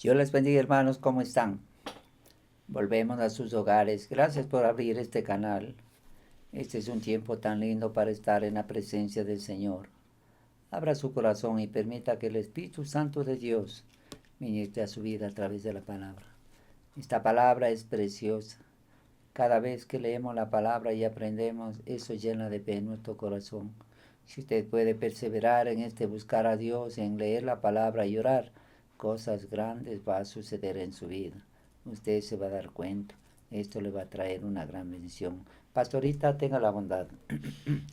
Dios les bendiga, hermanos, ¿cómo están? Volvemos a sus hogares. Gracias por abrir este canal. Este es un tiempo tan lindo para estar en la presencia del Señor. Abra su corazón y permita que el Espíritu Santo de Dios ministre a su vida a través de la palabra. Esta palabra es preciosa. Cada vez que leemos la palabra y aprendemos, eso llena de fe nuestro corazón. Si usted puede perseverar en buscar a Dios, en leer la palabra y orar, cosas grandes van a suceder en su vida. Usted se va a dar cuenta. Esto le va a traer una gran bendición. Pastorita, tenga la bondad.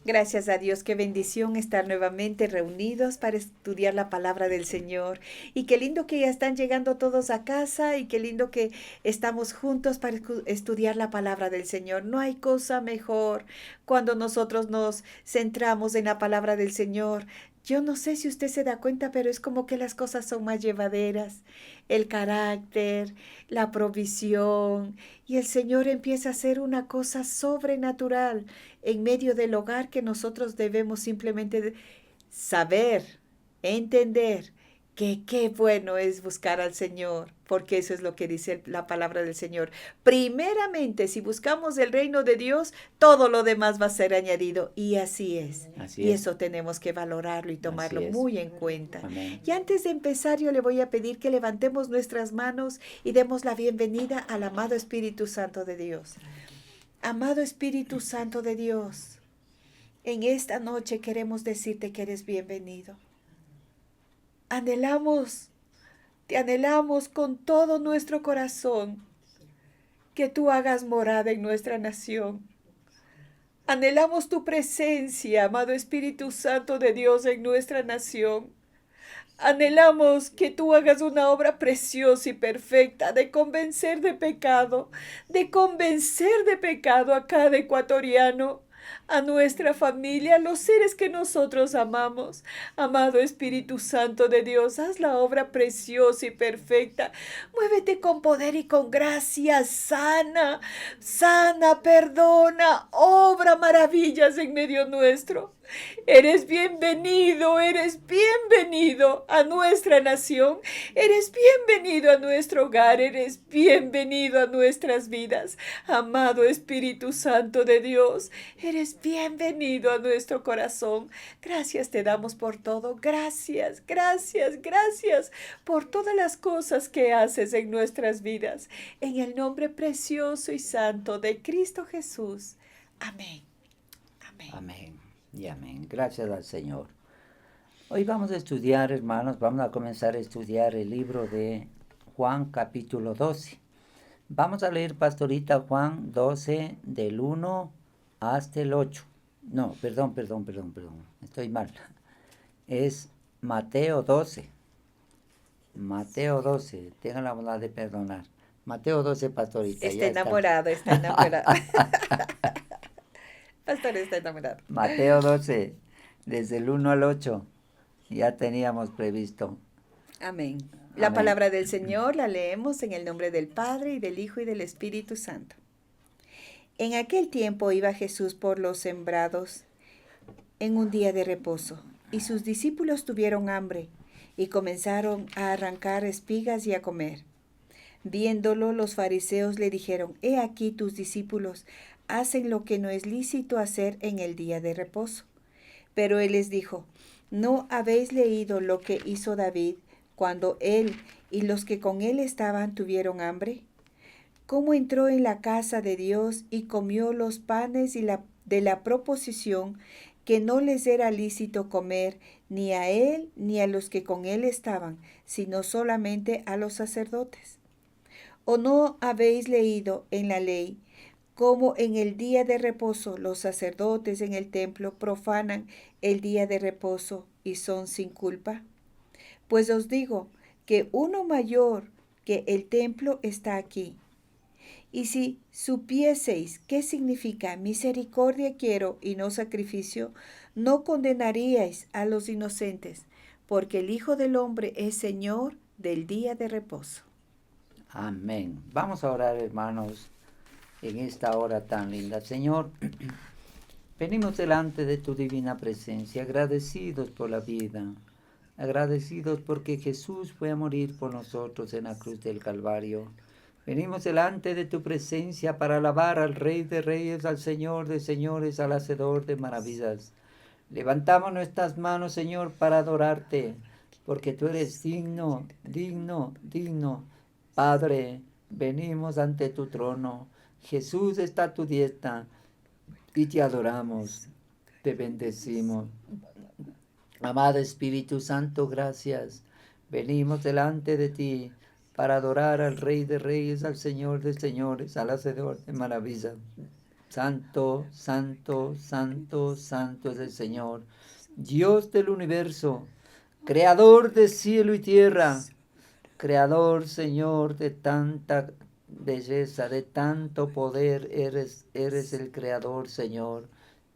Gracias a Dios, qué bendición estar nuevamente reunidos para estudiar la palabra del Señor. Y qué lindo que ya están llegando todos a casa y qué lindo que estamos juntos para estudiar la palabra del Señor. No hay cosa mejor cuando nosotros nos centramos en la palabra del Señor. Yo no sé si usted se da cuenta, pero es como que las cosas son más llevaderas. El carácter, la provisión, y el Señor empieza a hacer una cosa sobrenatural en medio del hogar que nosotros debemos simplemente saber, entender que qué bueno es buscar al Señor, porque eso es lo que dice la palabra del Señor. Primeramente, si buscamos el reino de Dios, todo lo demás va a ser añadido, y así es. Así Y es. eso tenemos que valorarlo y tomarlo Así es. muy en cuenta. Amén. Y antes de empezar, yo le voy a pedir que levantemos nuestras manos y demos la bienvenida al amado Espíritu Santo de Dios. Amado Espíritu Santo de Dios, en esta noche queremos decirte que eres bienvenido. Te anhelamos con todo nuestro corazón que tú hagas morada en nuestra nación. Anhelamos tu presencia, amado Espíritu Santo de Dios, en nuestra nación. Anhelamos que tú hagas una obra preciosa y perfecta de convencer de pecado a cada ecuatoriano, a nuestra familia, a los seres que nosotros amamos. Amado Espíritu Santo de Dios, haz la obra preciosa y perfecta. Muévete con poder y con gracia, sana, perdona, obra maravillas en medio nuestro. Eres bienvenido a nuestra nación, eres bienvenido a nuestro hogar, eres bienvenido a nuestras vidas. Amado Espíritu Santo de Dios, eres bienvenido a nuestro corazón. Gracias te damos por todo, gracias por todas las cosas que haces en nuestras vidas. En el nombre precioso y santo de Cristo Jesús. Amén. Amén. Amén y amén. Gracias al Señor. Hoy vamos a estudiar, hermanos, vamos a comenzar a estudiar el libro de Juan capítulo 12. Vamos a leer, pastorita, Juan 12 del 1 hasta el 8. No, perdón, estoy mal. Es Mateo 12. Mateo 12, tengan la bondad de perdonar. Mateo 12, pastorita. Está enamorado. Pastor está enamorado. Mateo 12, desde el 1 al 8, ya teníamos previsto. Amén. La Amén. palabra del Señor la leemos en el nombre del Padre, y del Hijo, y del Espíritu Santo. En aquel tiempo iba Jesús por los sembrados en un día de reposo, y sus discípulos tuvieron hambre, y comenzaron a arrancar espigas y a comer. Viéndolo, los fariseos le dijeron: He aquí tus discípulos hacen lo que no es lícito hacer en el día de reposo. Pero él les dijo: ¿No habéis leído lo que hizo David cuando él y los que con él estaban tuvieron hambre? ¿Cómo entró en la casa de Dios y comió los panes de la proposición que no les era lícito comer ni a él ni a los que con él estaban, sino solamente a los sacerdotes? ¿O no habéis leído en la ley cómo en el día de reposo los sacerdotes en el templo profanan el día de reposo y son sin culpa? Pues os digo que uno mayor que el templo está aquí. Y si supieseis qué significa misericordia quiero y no sacrificio, no condenaríais a los inocentes, porque el Hijo del Hombre es Señor del día de reposo. Amén. Vamos a orar, hermanos, en esta hora tan linda. Señor, venimos delante de tu divina presencia, agradecidos por la vida, agradecidos porque Jesús fue a morir por nosotros en la cruz del Calvario. Venimos delante de tu presencia para alabar al Rey de Reyes, al Señor de Señores, al Hacedor de maravillas. Levantamos nuestras manos, Señor, para adorarte, porque tú eres digno, digno, digno. Padre, venimos ante tu trono. Jesús está a tu diestra y te adoramos, te bendecimos. Amado Espíritu Santo, gracias. Venimos delante de ti para adorar al Rey de Reyes, al Señor de Señores, al Hacedor de maravillas. Santo, santo, santo, santo es el Señor, Dios del universo, creador de cielo y tierra, creador, Señor, de tanta belleza, de tanto poder, eres el creador, Señor.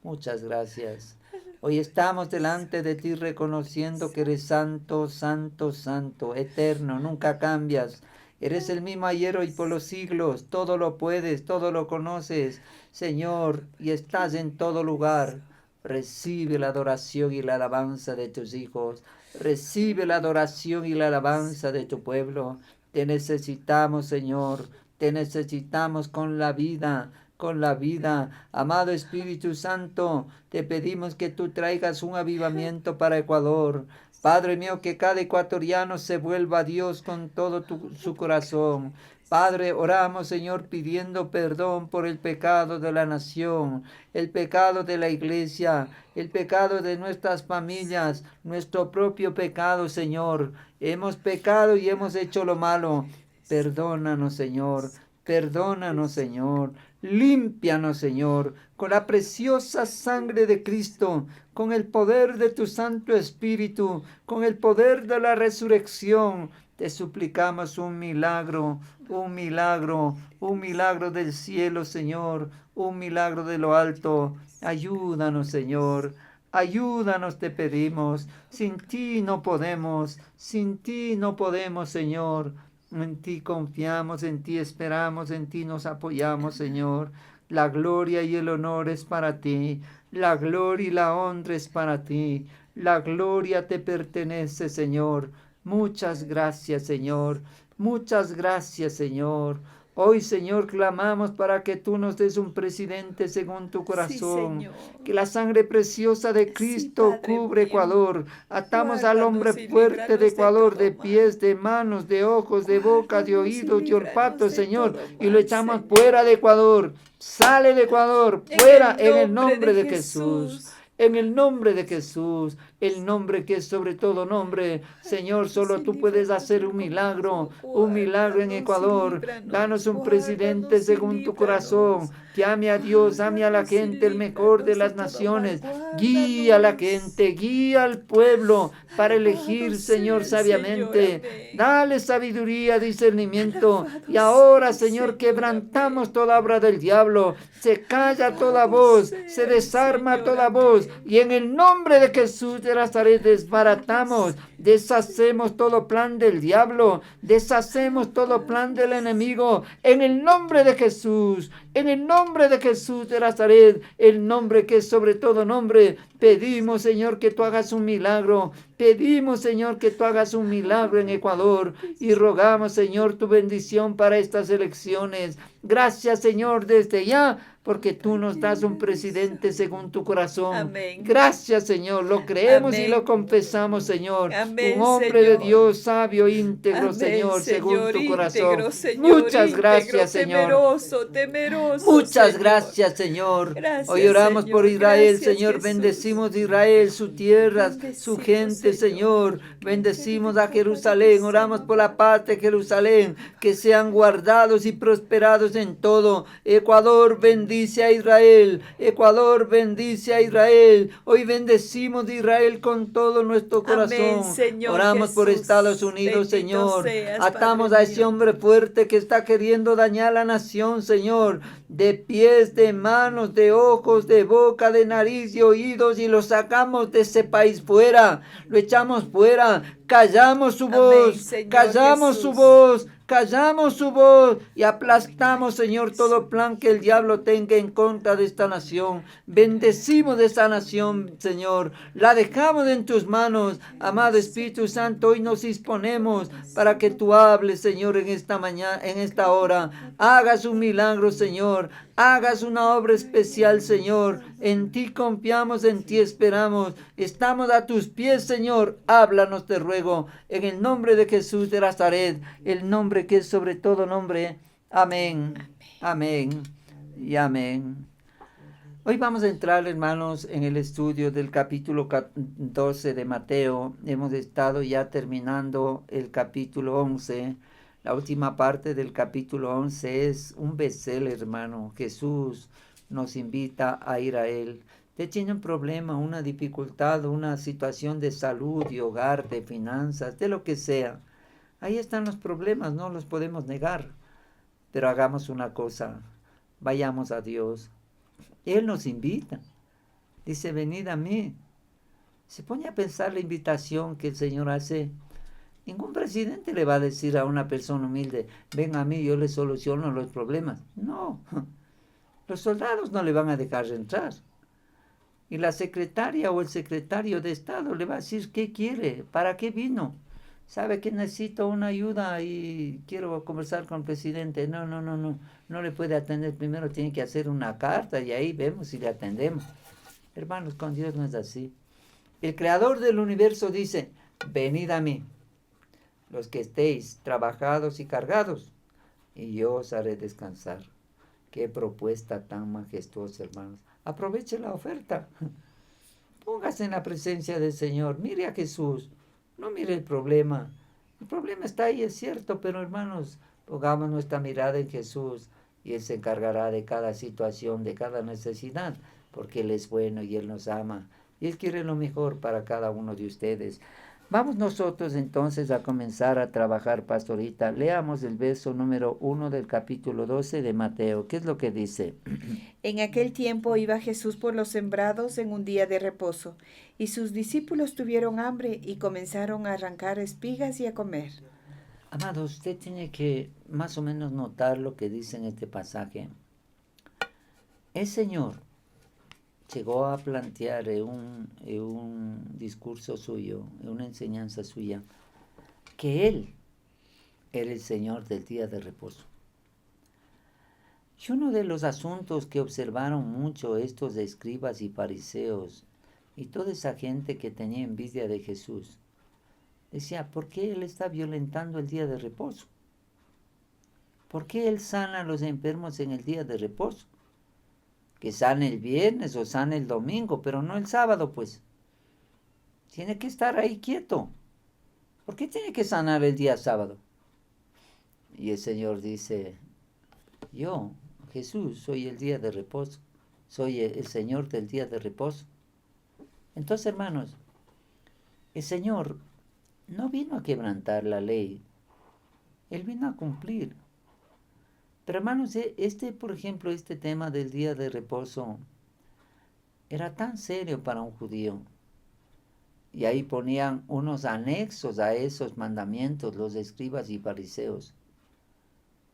Muchas gracias. Hoy estamos delante de ti reconociendo que eres santo, santo, santo, eterno, nunca cambias. Eres el mismo ayer, hoy, por los siglos. Todo lo puedes, todo lo conoces, Señor, y estás en todo lugar. Recibe la adoración y la alabanza de tus hijos. Recibe la adoración y la alabanza de tu pueblo. Te necesitamos, Señor. Te necesitamos con la vida. Con la vida. Amado Espíritu Santo, te pedimos que tú traigas un avivamiento para Ecuador. Padre mío, que cada ecuatoriano se vuelva a Dios con todo su corazón. Padre, oramos, Señor, pidiendo perdón por el pecado de la nación, el pecado de la iglesia, el pecado de nuestras familias, nuestro propio pecado, Señor. Hemos pecado y hemos hecho lo malo. Perdónanos, Señor. Perdónanos, Señor. Límpianos, Señor, con la preciosa sangre de Cristo, con el poder de tu Santo Espíritu, con el poder de la resurrección. Te suplicamos un milagro, un milagro, un milagro del cielo, Señor, un milagro de lo alto. Ayúdanos, Señor. Ayúdanos, te pedimos. Sin ti no podemos, Señor. En ti confiamos, en ti esperamos, en ti nos apoyamos, Señor. La gloria y el honor es para ti. La gloria y la honra es para ti. La gloria te pertenece, Señor. Muchas gracias, Señor. Muchas gracias, Señor. Hoy, Señor, clamamos para que tú nos des un presidente según tu corazón. Sí, que la sangre preciosa de Cristo Padre cubre mío. Ecuador. Atamos al hombre Guárdanos y fuerte de líbranos de Ecuador, todo de mal. pies, de manos, de ojos, de boca, de Guárdanos y oídos, de líbranos olfato, de Señor. todo Y lo mal, echamos Señor. fuera de Ecuador. Sale de Ecuador, En fuera el en el nombre nombre de de Jesús. Jesús. En el nombre de Jesús, el nombre que es sobre todo nombre. Señor, solo tú puedes hacer un milagro en Ecuador. Danos un presidente según tu corazón, que ame a Dios, ame a la gente, el mejor de las naciones. Guía a la gente, guía al pueblo para elegir, Señor, sabiamente. Dale sabiduría, discernimiento. Y ahora, Señor, quebrantamos toda obra del diablo. Se calla toda voz, se desarma toda voz. Y en el nombre de Jesús de Nazaret desbaratamos, deshacemos todo plan del diablo, deshacemos todo plan del enemigo. En el nombre de Jesús, en el nombre de Jesús de Nazaret, el nombre que es sobre todo nombre, pedimos, Señor, que tú hagas un milagro. Pedimos, Señor, que tú hagas un milagro en Ecuador y rogamos, Señor, tu bendición para estas elecciones. Gracias, Señor, desde ya, porque tú nos das un presidente según tu corazón. Amén. Gracias, Señor, lo creemos Amén. y lo confesamos, Señor. Amén, Un hombre de Señor. Dios, sabio, íntegro, Amén, Señor, según tu corazón. íntegro, Señor, Muchas gracias, Señor. Temeroso, Muchas Señor. gracias, Señor. Gracias, Hoy oramos Señor. por Israel, Gracias, Señor. Jesús. Bendecimos Israel, su tierra, su Bendecimos, gente, Señor. Señor. Bendecimos a Jerusalén. Oramos por la paz de Jerusalén, que sean guardados y prosperados en todo. Ecuador bendice a Israel. Ecuador bendice a Israel. Hoy bendecimos a Israel con todo nuestro corazón. Amén, Señor Oramos por Jesús. Estados Unidos, Bendito Señor. seas, Atamos Padre a ese mío. hombre fuerte que está queriendo dañar la nación, Señor. De pies, de manos, de ojos, de boca, de nariz, de oídos, y lo sacamos de ese país fuera. Lo echamos fuera. Callamos su Amén, voz. Señor Callamos Jesús. su voz. callamos su voz y aplastamos, Señor, todo plan que el diablo tenga en contra de esta nación. Bendecimos de esta nación, Señor. La dejamos en tus manos, amado Espíritu Santo. Hoy nos disponemos para que tú hables, Señor, en esta mañana, en esta hora. Hagas un milagro, Señor. Hagas una obra especial, Señor. En ti confiamos, en ti esperamos. Estamos a tus pies, Señor. Háblanos, te ruego, en el nombre de Jesús de Nazaret, el nombre que es sobre todo nombre. Amén. Amén. Y amén. Hoy vamos a entrar, hermanos, en el estudio del capítulo 12 de Mateo. Hemos estado ya terminando el capítulo 11. La última parte del capítulo 11 es un bestseller, hermano. Jesús nos invita a ir a Él. Usted tiene un problema, una dificultad, una situación de salud, de hogar, de finanzas, de lo que sea. Ahí están los problemas, no los podemos negar. Pero hagamos una cosa, vayamos a Dios. Él nos invita. Dice, venid a mí. Se pone a pensar la invitación que el Señor hace. Ningún presidente le va a decir a una persona humilde, ven a mí, yo le soluciono los problemas. No, los soldados no le van a dejar entrar. Y la secretaria o el secretario de Estado le va a decir, ¿qué quiere? ¿Para qué vino? ¿Sabe que necesito una ayuda y quiero conversar con el presidente? No le puede atender. Primero tiene que hacer una carta y ahí vemos si le atendemos. Hermanos, con Dios no es así. El creador del universo dice, venid a mí, los que estéis trabajados y cargados, y yo os haré descansar. Qué propuesta tan majestuosa, hermanos. Aproveche la oferta. Póngase en la presencia del Señor. Mire a Jesús. No mire el problema. El problema está ahí, es cierto, pero hermanos, pongamos nuestra mirada en Jesús y Él se encargará de cada situación, de cada necesidad, porque Él es bueno y Él nos ama. Y Él quiere lo mejor para cada uno de ustedes. Vamos nosotros entonces a comenzar a trabajar, pastorita. Leamos el verso número 1 del capítulo 12 de Mateo. ¿Qué es lo que dice? En aquel tiempo iba Jesús por los sembrados en un día de reposo, y sus discípulos tuvieron hambre y comenzaron a arrancar espigas y a comer. Amado, usted tiene que más o menos notar lo que dice en este pasaje. El Señor llegó a plantear en un discurso suyo, en una enseñanza suya, que Él era el Señor del día de reposo. Y uno de los asuntos que observaron mucho estos escribas y fariseos y toda esa gente que tenía envidia de Jesús, decía, ¿por qué Él está violentando el día de reposo? ¿Por qué Él sana a los enfermos en el día de reposo? Que sane el viernes o sane el domingo, pero no el sábado, pues. Tiene que estar ahí quieto. ¿Por qué tiene que sanar el día sábado? Y el Señor dice, yo, Jesús, soy el día de reposo. Soy el Señor del día de reposo. Entonces, hermanos, el Señor no vino a quebrantar la ley. Él vino a cumplir. Pero hermanos, por ejemplo, este tema del día de reposo era tan serio para un judío. Y ahí ponían unos anexos a esos mandamientos, los escribas y fariseos.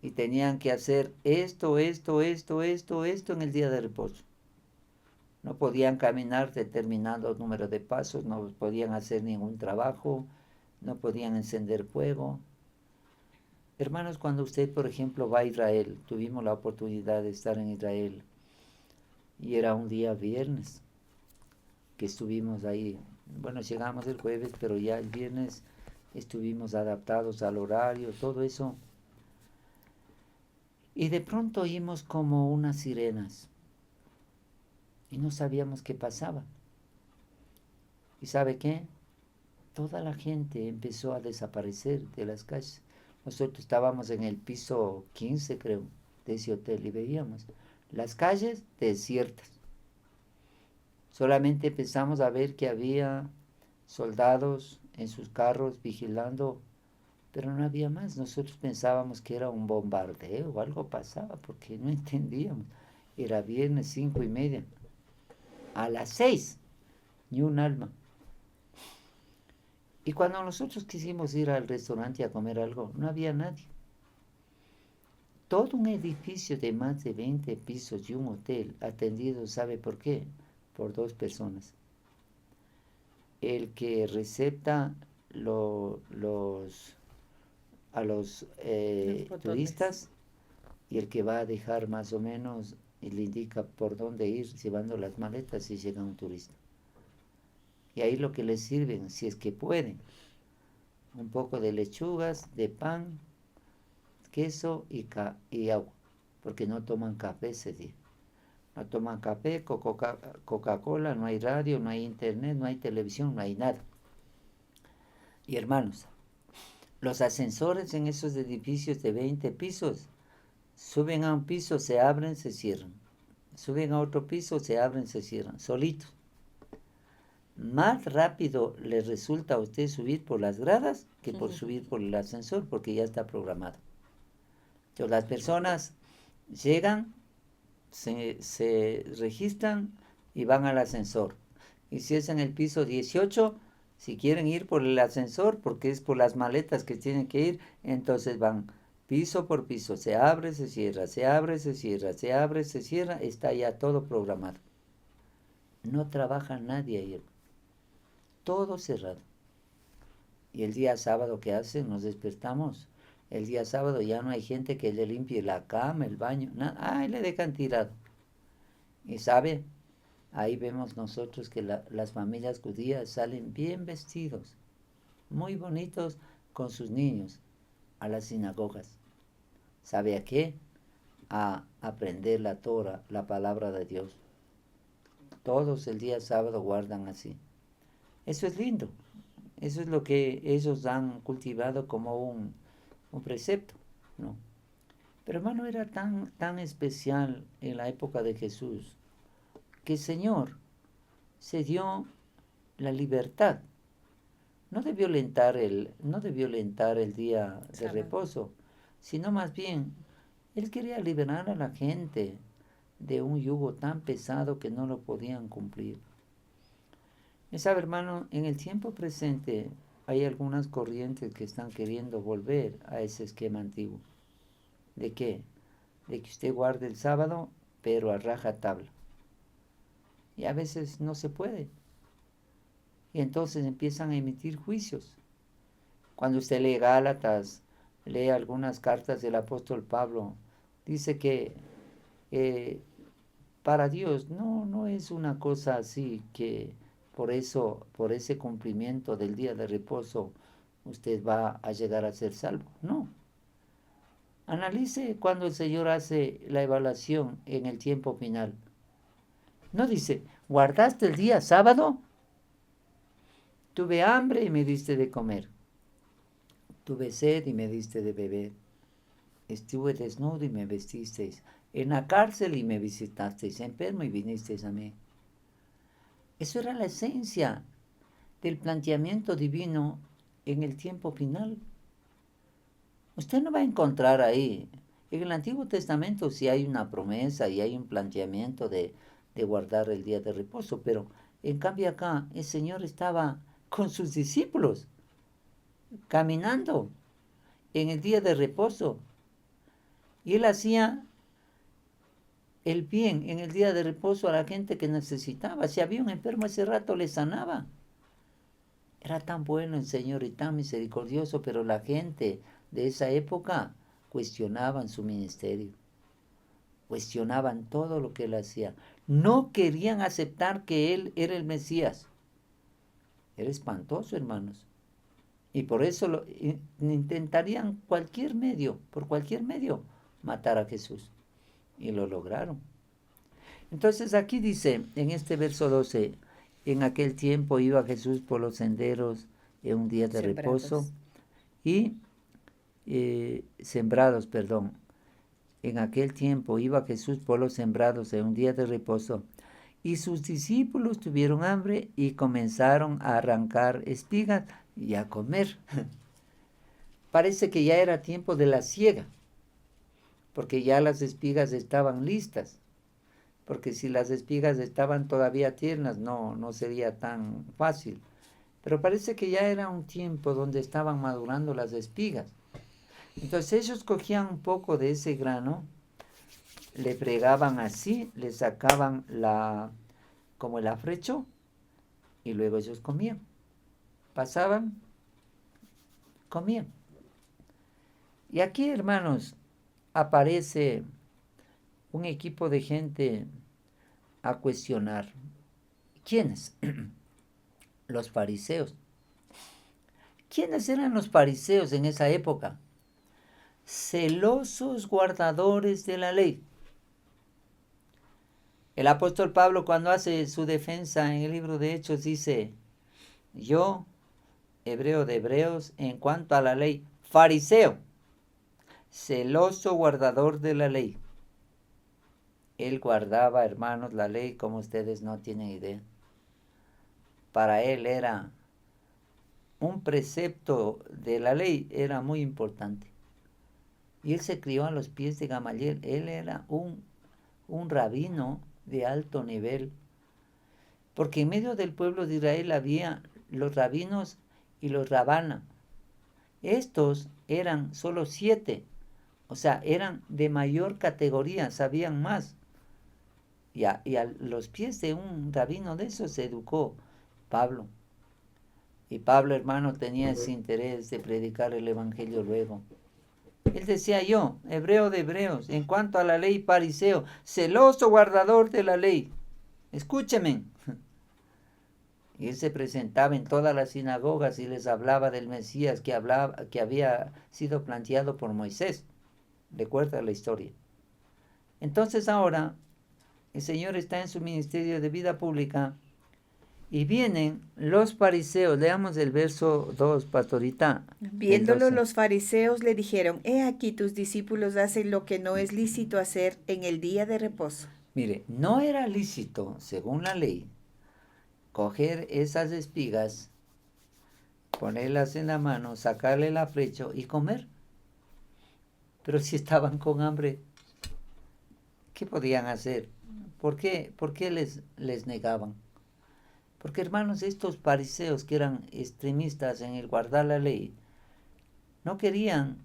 Y tenían que hacer esto en el día de reposo. No podían caminar determinado número de pasos, no podían hacer ningún trabajo, no podían encender fuego. Hermanos, cuando usted, por ejemplo, va a Israel, tuvimos la oportunidad de estar en Israel, y era un día viernes que estuvimos ahí. Bueno, llegamos el jueves, pero ya el viernes estuvimos adaptados al horario, todo eso. Y de pronto oímos como unas sirenas, y no sabíamos qué pasaba. ¿Y sabe qué? Toda la gente empezó a desaparecer de las calles. Nosotros estábamos en el piso 15, creo, de ese hotel, y veíamos las calles desiertas. Solamente empezamos a ver que había soldados en sus carros vigilando, pero no había más. Nosotros pensábamos que era un bombardeo o algo pasaba, porque no entendíamos. Era viernes 5:30. A las 6, ni un alma. Y cuando nosotros quisimos ir al restaurante a comer algo, no había nadie. todo un edificio de más de 20 pisos y un hotel atendido, ¿sabe por qué? Por 2 personas. El que recepta a los Los botones. turistas y el que va a dejar más o menos y le indica por dónde ir llevando las maletas si llega un turista. Y ahí lo que les sirven, si es que pueden, un poco de lechugas, de pan, queso y agua, porque no toman café ese día. No toman café, Coca-Cola, no hay radio, no hay internet, no hay televisión, no hay nada. Y hermanos, los ascensores en esos edificios de 20 pisos, suben a un piso, se abren, se cierran. Suben a otro piso, se abren, se cierran, solitos. Más rápido le resulta a usted subir por las gradas que por subir por el ascensor, porque ya está programado. Entonces las personas llegan, se registran y van al ascensor. Y si es en el piso 18, si quieren ir por el ascensor, porque es por las maletas que tienen que ir, entonces van piso por piso, se abre, se cierra, se abre, se cierra, se abre, se cierra, está ya todo programado. No trabaja nadie ahí, todo cerrado. Y el día sábado, ¿qué hacen? Nos despertamos. El día sábado ya no hay gente que le limpie la cama, el baño, nada. Ay, le dejan tirado. Y sabe, ahí vemos nosotros que las familias judías salen bien vestidos, muy bonitos con sus niños a las sinagogas. ¿Sabe a qué? A aprender la Torah, la palabra de Dios. Todos el día sábado guardan así. Eso es lindo. Eso es lo que ellos han cultivado como un precepto, ¿no? Pero hermano, era tan especial en la época de Jesús que el Señor se dio la libertad, no de violentar el día de reposo, sino más bien, Él quería liberar a la gente de un yugo tan pesado que no lo podían cumplir. Y sabe, hermano, en el tiempo presente hay algunas corrientes que están queriendo volver a ese esquema antiguo. ¿De qué? De que usted guarde el sábado, pero a rajatabla. Y a veces no se puede. Y entonces empiezan a emitir juicios. Cuando usted lee Gálatas, lee algunas cartas del apóstol Pablo, dice que para Dios no es una cosa así que por ese cumplimiento del día de reposo, usted va a llegar a ser salvo. No. Analice cuando el Señor hace la evaluación en el tiempo final. No dice, ¿guardaste el día sábado? Tuve hambre y me diste de comer. Tuve sed y me diste de beber. Estuve desnudo y me vestisteis. En la cárcel y me visitasteis. Enfermo y vinisteis a mí. Eso era la esencia del planteamiento divino en el tiempo final. Usted no va a encontrar ahí. En el Antiguo Testamento sí hay una promesa y hay un planteamiento de guardar el día de reposo, pero en cambio acá el Señor estaba con sus discípulos, caminando en el día de reposo. Y Él hacía el bien en el día de reposo a la gente que necesitaba. Si había un enfermo ese rato le sanaba. Era tan bueno el Señor y tan misericordioso, pero la gente de esa época cuestionaban su ministerio. Cuestionaban todo lo que Él hacía. No querían aceptar que Él era el Mesías. Era espantoso, hermanos. Y por eso intentarían por cualquier medio, matar a Jesús. Y lo lograron. Entonces aquí dice, en este verso 12, en aquel tiempo iba Jesús por los senderos en un día de reposo y sembrados. En aquel tiempo iba Jesús por los sembrados en un día de reposo y sus discípulos tuvieron hambre y comenzaron a arrancar espigas y a comer. Parece que ya era tiempo de la siega, porque ya las espigas estaban listas. Porque si las espigas estaban todavía tiernas, no sería tan fácil. Pero parece que ya era un tiempo donde estaban madurando las espigas. Entonces ellos cogían un poco de ese grano, le fregaban así, le sacaban como el afrecho, y luego ellos comían. Pasaban, comían. Y aquí, hermanos, aparece un equipo de gente a cuestionar. ¿Quiénes? Los fariseos. ¿Quiénes eran los fariseos en esa época? Celosos guardadores de la ley. El apóstol Pablo, cuando hace su defensa en el libro de Hechos, dice: yo, hebreo de hebreos, en cuanto a la ley, fariseo, celoso guardador de la ley. Él guardaba, hermanos, la ley como ustedes no tienen idea. Para él era un precepto de la ley, era muy importante. Y él se crió a los pies de Gamaliel. Él era un rabino de alto nivel. Porque en medio del pueblo de Israel había los rabinos y los rabana. Estos eran solo 7. O sea, eran de mayor categoría, sabían más. Y a los pies de un rabino de esos se educó Pablo. Y Pablo, hermano, tenía ese interés de predicar el evangelio luego. Él decía: yo, hebreo de hebreos, en cuanto a la ley, fariseo, celoso guardador de la ley. Escúcheme. Y él se presentaba en todas las sinagogas y les hablaba del Mesías que había sido planteado por Moisés. Recuerda la historia. Entonces ahora el Señor está en su ministerio de vida pública y vienen los fariseos. Leamos el verso 2, pastorita. Viéndolo los fariseos le dijeron: he aquí tus discípulos hacen lo que no es lícito hacer en el día de reposo. Mire, no era lícito, según la ley, coger esas espigas, ponerlas en la mano, sacarle el afrecho y comer. Pero si estaban con hambre, ¿qué podían hacer? ¿Por qué les negaban? Porque, hermanos, estos fariseos que eran extremistas en el guardar la ley, no querían,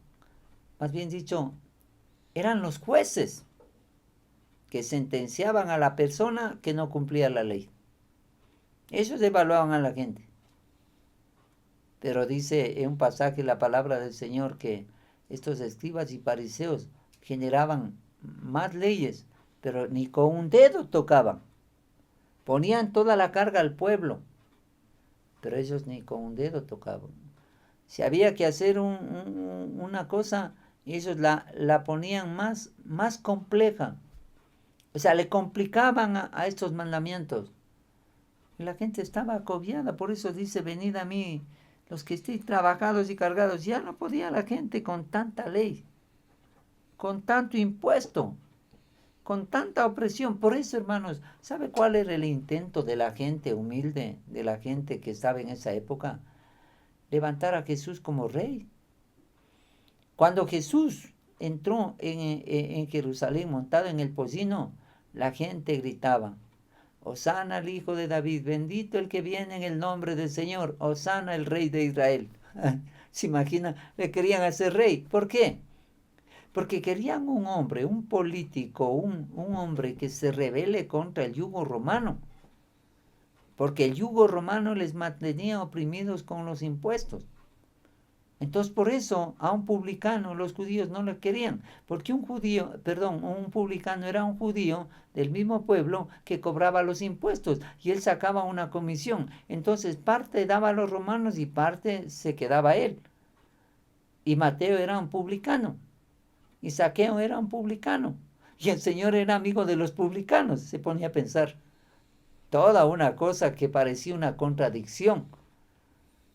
más bien dicho, eran los jueces que sentenciaban a la persona que no cumplía la ley. Ellos evaluaban a la gente. Pero dice en un pasaje la palabra del Señor que estos escribas y fariseos generaban más leyes, pero ni con un dedo tocaban. Ponían toda la carga al pueblo, pero ellos ni con un dedo tocaban. Si había que hacer una cosa, ellos la ponían más compleja. O sea, le complicaban a estos mandamientos. Y la gente estaba agobiada, por eso dice: venid a mí, los que estéis trabajados y cargados. Ya no podía la gente con tanta ley, con tanto impuesto, con tanta opresión. Por eso, hermanos, ¿sabe cuál era el intento de la gente humilde, de la gente que estaba en esa época? Levantar a Jesús como rey. Cuando Jesús entró en Jerusalén montado en el pollino, la gente gritaba: Hosana al Hijo de David, bendito el que viene en el nombre del Señor, Hosana el Rey de Israel. ¿Se imagina? Le querían hacer rey. ¿Por qué? Porque querían un hombre, un político, un hombre que se rebele contra el yugo romano. Porque el yugo romano les mantenía oprimidos con los impuestos. Entonces, por eso a un publicano los judíos no lo querían, porque un publicano era un judío del mismo pueblo que cobraba los impuestos y él sacaba una comisión. Entonces, parte daba a los romanos y parte se quedaba él. Y Mateo era un publicano y Zaqueo era un publicano y el Señor era amigo de los publicanos. Se ponía a pensar toda una cosa que parecía una contradicción.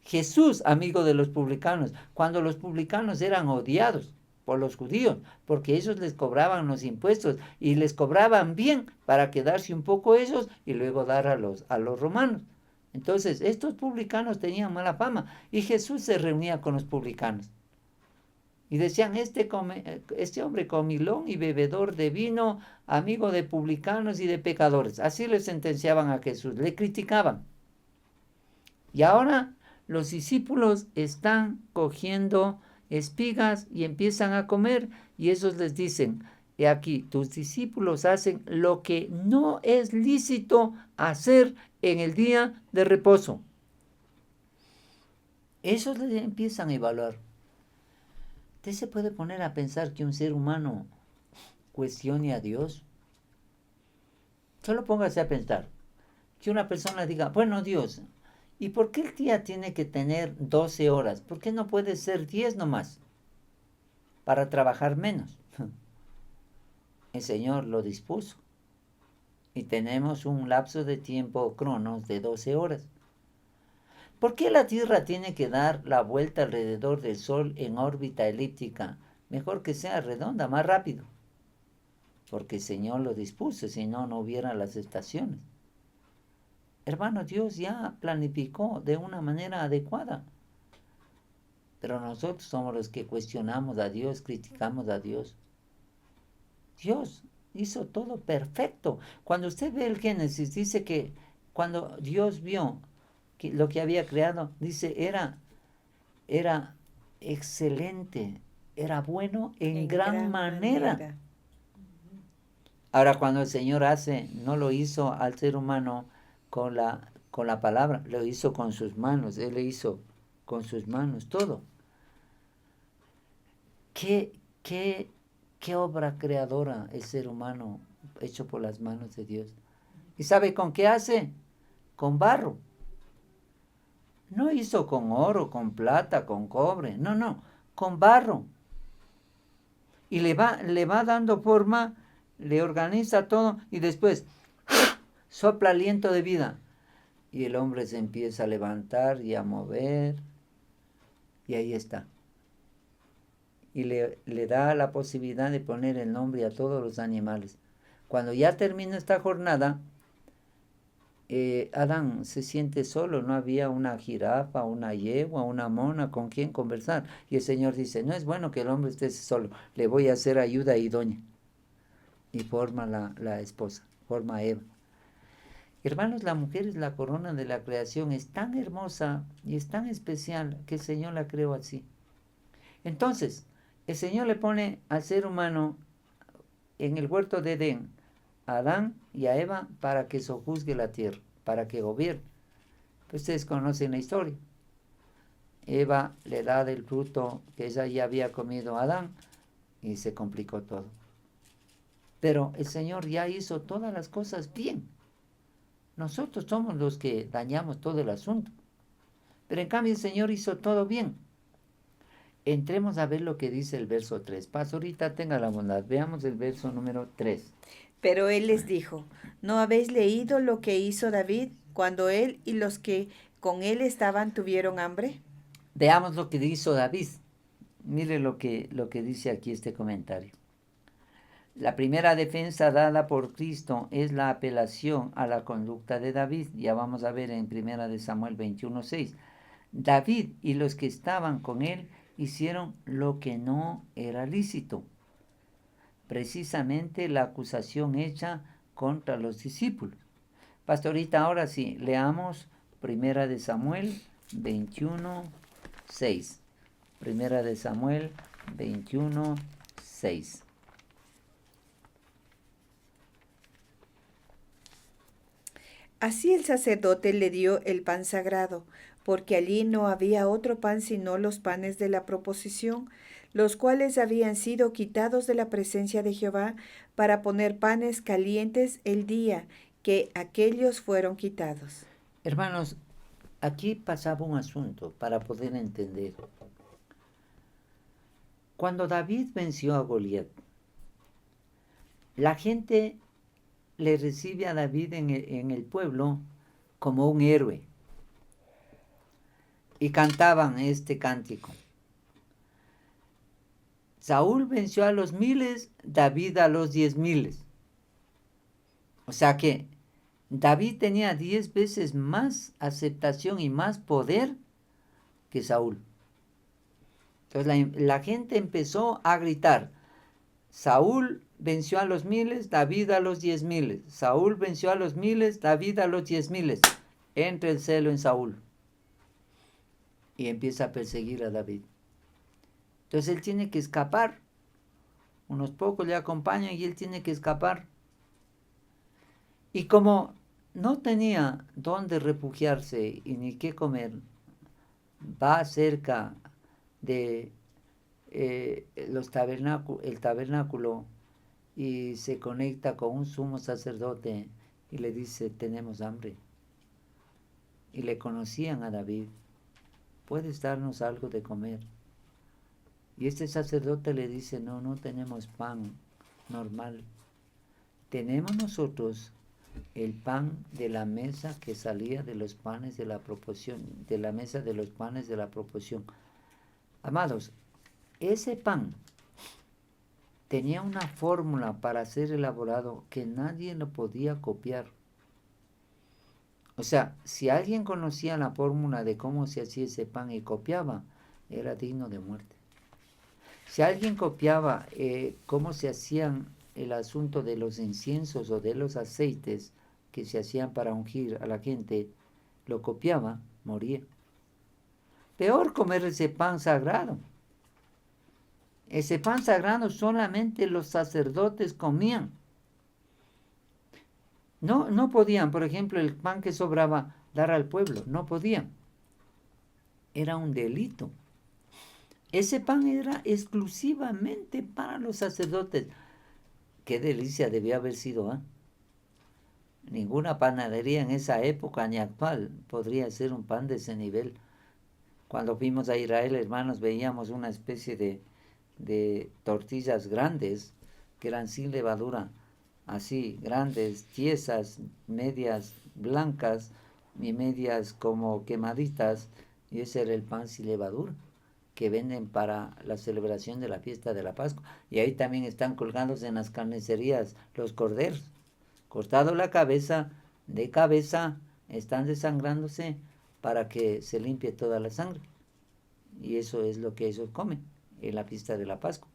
Jesús, amigo de los publicanos, cuando los publicanos eran odiados por los judíos, porque ellos les cobraban los impuestos y les cobraban bien para quedarse un poco ellos y luego dar a los romanos. Entonces, estos publicanos tenían mala fama y Jesús se reunía con los publicanos. Y decían: este hombre comilón y bebedor de vino, amigo de publicanos y de pecadores. Así le sentenciaban a Jesús, le criticaban. Y ahora los discípulos están cogiendo espigas y empiezan a comer y esos les dicen, he aquí, tus discípulos hacen lo que no es lícito hacer en el día de reposo. Esos les empiezan a evaluar. ¿Usted se puede poner a pensar que un ser humano cuestione a Dios? Solo póngase a pensar. Que una persona diga, bueno Dios, ¿y por qué el día tiene que tener 12 horas? ¿Por qué no puede ser 10 nomás? Para trabajar menos. El Señor lo dispuso. Y tenemos un lapso de tiempo cronos de 12 horas. ¿Por qué la Tierra tiene que dar la vuelta alrededor del Sol en órbita elíptica? Mejor que sea redonda, más rápido. Porque el Señor lo dispuso, si no, no hubiera las estaciones. Hermano, Dios ya planificó de una manera adecuada. Pero nosotros somos los que cuestionamos a Dios, criticamos a Dios. Dios hizo todo perfecto. Cuando usted ve el Génesis, dice que cuando Dios vio que lo que había creado, dice, era excelente, era bueno en gran manera. Ahora, cuando el Señor hace, no lo hizo al ser humano con la palabra, lo hizo con sus manos, Él le hizo con sus manos todo. ¿Qué obra creadora el ser humano hecho por las manos de Dios? ¿Y sabe con qué hace? Con barro. No hizo con oro, con plata, con cobre, no, con barro. Y le va dando forma, le organiza todo y después sopla aliento de vida. Y el hombre se empieza a levantar y a mover. Y ahí está. Y le da la posibilidad de poner el nombre a todos los animales. Cuando ya termina esta jornada, Adán se siente solo, no había una jirafa, una yegua, una mona con quien conversar. Y el Señor dice, no es bueno que el hombre esté solo, le voy a hacer ayuda idónea. Y forma la esposa, forma a Eva. Hermanos, la mujer es la corona de la creación, es tan hermosa y es tan especial que el Señor la creó así. Entonces, el Señor le pone al ser humano en el huerto de Edén, a Adán y a Eva, para que sojuzgue la tierra, para que gobierne. Pues ustedes conocen la historia. Eva le da del fruto que ella ya había comido a Adán y se complicó todo. Pero el Señor ya hizo todas las cosas bien. Nosotros somos los que dañamos todo el asunto. Pero en cambio el Señor hizo todo bien. Entremos a ver lo que dice el verso 3. Pastorita, tenga la bondad. Veamos el verso número 3. Pero él les dijo, ¿no habéis leído lo que hizo David cuando él y los que con él estaban tuvieron hambre? Veamos lo que hizo David. Mire lo que dice aquí este comentario. La primera defensa dada por Cristo es la apelación a la conducta de David. Ya vamos a ver en 1 de Samuel 21:6. David y los que estaban con él hicieron lo que no era lícito. Precisamente la acusación hecha contra los discípulos. Pastorita, ahora sí, leamos 1 de Samuel 21:6. 1 de Samuel 21:6. Así el sacerdote le dio el pan sagrado, porque allí no había otro pan sino los panes de la proposición, los cuales habían sido quitados de la presencia de Jehová para poner panes calientes el día que aquellos fueron quitados. Hermanos, aquí pasaba un asunto para poder entender. Cuando David venció a Goliat, la gente le recibe a David en el pueblo como un héroe. Y cantaban este cántico. Saúl venció a los 1000, David a los 10,000. O sea que David tenía 10 veces más aceptación y más poder que Saúl. Entonces la gente empezó a gritar, Saúl venció a los 1000, David a los 10,000. Saúl venció a los 1000, David a los 10,000. Entra el celo en Saúl y empieza a perseguir a David. Entonces él tiene que escapar. Unos pocos le acompañan y él tiene que escapar. Y como no tenía dónde refugiarse y ni qué comer, va cerca de el tabernáculo y se conecta con un sumo sacerdote y le dice, tenemos hambre. Y le conocían a David, ¿puedes darnos algo de comer? Y este sacerdote le dice, no tenemos pan normal. Tenemos nosotros el pan de la mesa que salía de los panes de la proporción, de la mesa de los panes de la proporción. Amados, ese pan tenía una fórmula para ser elaborado que nadie lo podía copiar. O sea, si alguien conocía la fórmula de cómo se hacía ese pan y copiaba, era digno de muerte. Si alguien copiaba cómo se hacían el asunto de los inciensos o de los aceites que se hacían para ungir a la gente, lo copiaba, moría. Peor comer ese pan sagrado. Ese pan sagrado solamente los sacerdotes comían. No podían, por ejemplo, el pan que sobraba dar al pueblo, no podían. Era un delito. Ese pan era exclusivamente para los sacerdotes. Qué delicia debía haber sido, ¿eh? Ninguna panadería en esa época ni actual podría ser un pan de ese nivel. Cuando fuimos a Israel, hermanos, veíamos una especie de tortillas grandes que eran sin levadura, así, grandes, tiesas, medias blancas y medias como quemaditas, y ese era el pan sin levadura que venden para la celebración de la fiesta de la Pascua. Y ahí también están colgados en las carnicerías los corderos, cortado la cabeza, de cabeza, están desangrándose para que se limpie toda la sangre. Y eso es lo que ellos comen en la fiesta de la Pascua.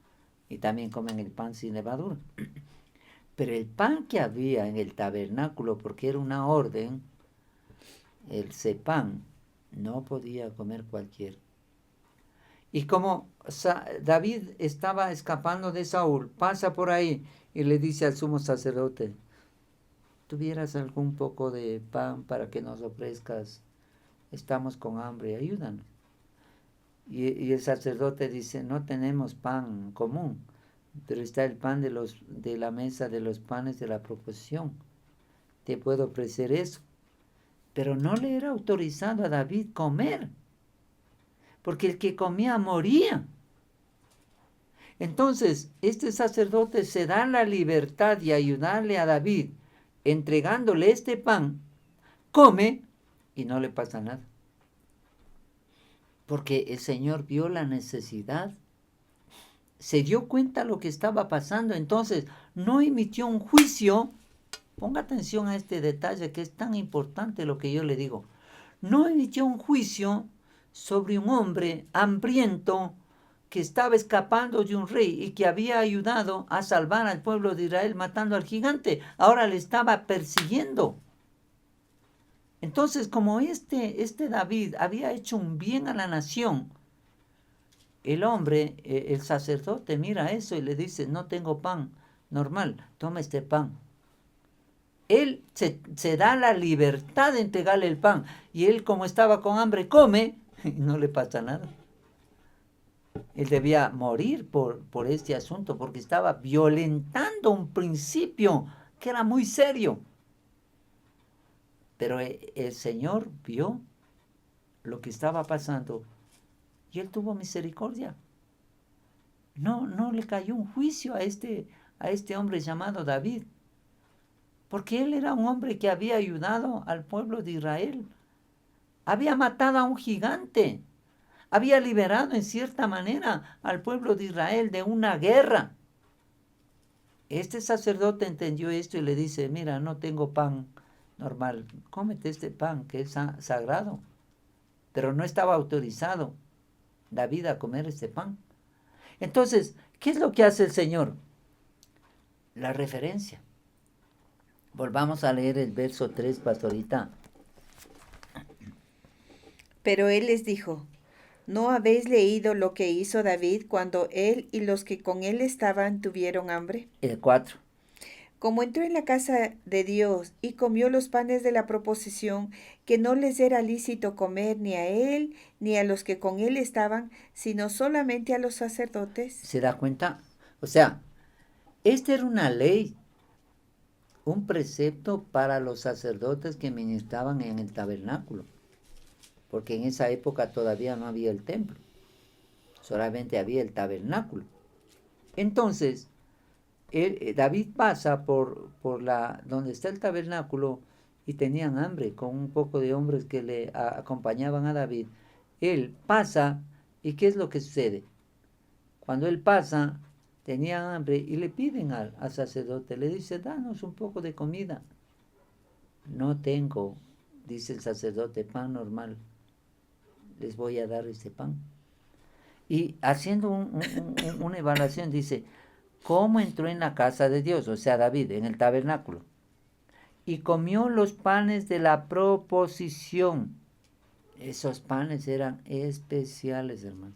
Y también comen el pan sin levadura. Pero el pan que había en el tabernáculo, porque era una orden, el cepán, no podía comer cualquiera. Y como David estaba escapando de Saúl, pasa por ahí y le dice al sumo sacerdote, ¿tuvieras algún poco de pan para que nos ofrezcas? Estamos con hambre, ayúdanos. Y el sacerdote dice, no tenemos pan común, pero está el pan de la mesa de los panes de la proposición. Te puedo ofrecer eso. Pero no le era autorizado a David comer, porque el que comía moría. Entonces, este sacerdote se da la libertad de ayudarle a David, entregándole este pan, come y no le pasa nada. Porque el Señor vio la necesidad, se dio cuenta de lo que estaba pasando, entonces no emitió un juicio. Ponga atención a este detalle que es tan importante lo que yo le digo. No emitió un juicio sobre un hombre hambriento que estaba escapando de un rey y que había ayudado a salvar al pueblo de Israel matando al gigante. Ahora le estaba persiguiendo. Entonces, como este David había hecho un bien a la nación, el hombre, el sacerdote, mira eso y le dice, no tengo pan normal, toma este pan. Él se da la libertad de entregarle el pan. Y él, como estaba con hambre, come y no le pasa nada. Él debía morir por este asunto, porque estaba violentando un principio que era muy serio. Pero el Señor vio lo que estaba pasando y Él tuvo misericordia. No le cayó un juicio a este hombre llamado David, porque él era un hombre que había ayudado al pueblo de Israel. Había matado a un gigante. Había liberado en cierta manera al pueblo de Israel de una guerra. Este sacerdote entendió esto y le dice, mira, no tengo pan normal, cómete este pan que es sagrado. Pero no estaba autorizado David a comer este pan. Entonces, ¿qué es lo que hace el Señor? La referencia. Volvamos a leer el verso 3, pastorita. Pero él les dijo, ¿No habéis leído lo que hizo David cuando él y los que con él estaban tuvieron hambre? El 4. Como entró en la casa de Dios y comió los panes de la proposición, que no les era lícito comer ni a él ni a los que con él estaban, sino solamente a los sacerdotes. ¿Se da cuenta? O sea, esta era una ley, un precepto para los sacerdotes que ministraban en el tabernáculo, porque en esa época todavía no había el templo, solamente había el tabernáculo. Entonces, David pasa por donde está el tabernáculo y tenían hambre con un poco de hombres que le acompañaban a David. Él pasa y ¿qué es lo que sucede? Cuando él pasa, tenían hambre y le piden al sacerdote, le dice, danos un poco de comida. No tengo, dice el sacerdote, pan normal. Les voy a dar este pan. Y haciendo una evaluación dice, ¿cómo entró en la casa de Dios? O sea, David, en el tabernáculo. Y comió los panes de la proposición. Esos panes eran especiales, hermano.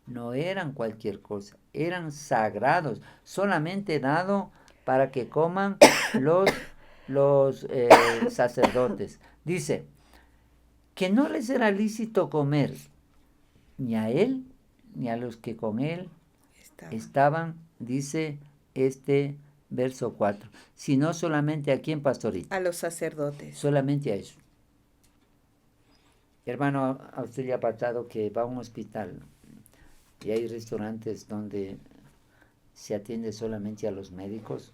No eran cualquier cosa, eran sagrados, solamente dado para que coman los sacerdotes. Dice, que no les era lícito comer ni a él, ni a los que con él estaban, dice este verso 4, sino solamente a quién, pastorita. A los sacerdotes. Solamente a eso. Hermano, a usted le ha pasado que va a un hospital y hay restaurantes donde se atiende solamente a los médicos,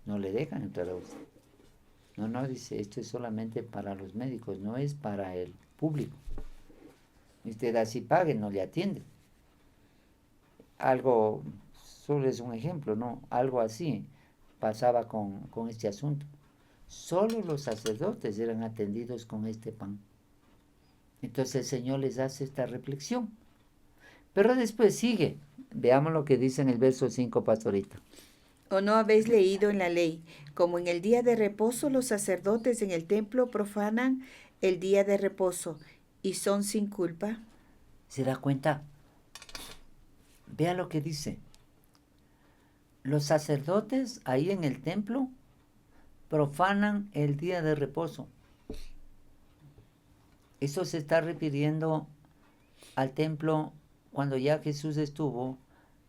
no le dejan entrar a usted. No, dice, esto es solamente para los médicos, no es para el público. Y usted así pague, no le atiende. Algo, solo es un ejemplo, ¿no? Algo así pasaba con este asunto. Solo los sacerdotes eran atendidos con este pan. Entonces el Señor les hace esta reflexión. Pero después sigue. Veamos lo que dice en el verso 5, pastorita. ¿O no habéis leído en la ley, como en el día de reposo los sacerdotes en el templo profanan el día de reposo y son sin culpa? ¿Se da cuenta? Vea lo que dice. Los sacerdotes ahí en el templo profanan el día de reposo. Eso se está refiriendo al templo cuando ya Jesús estuvo.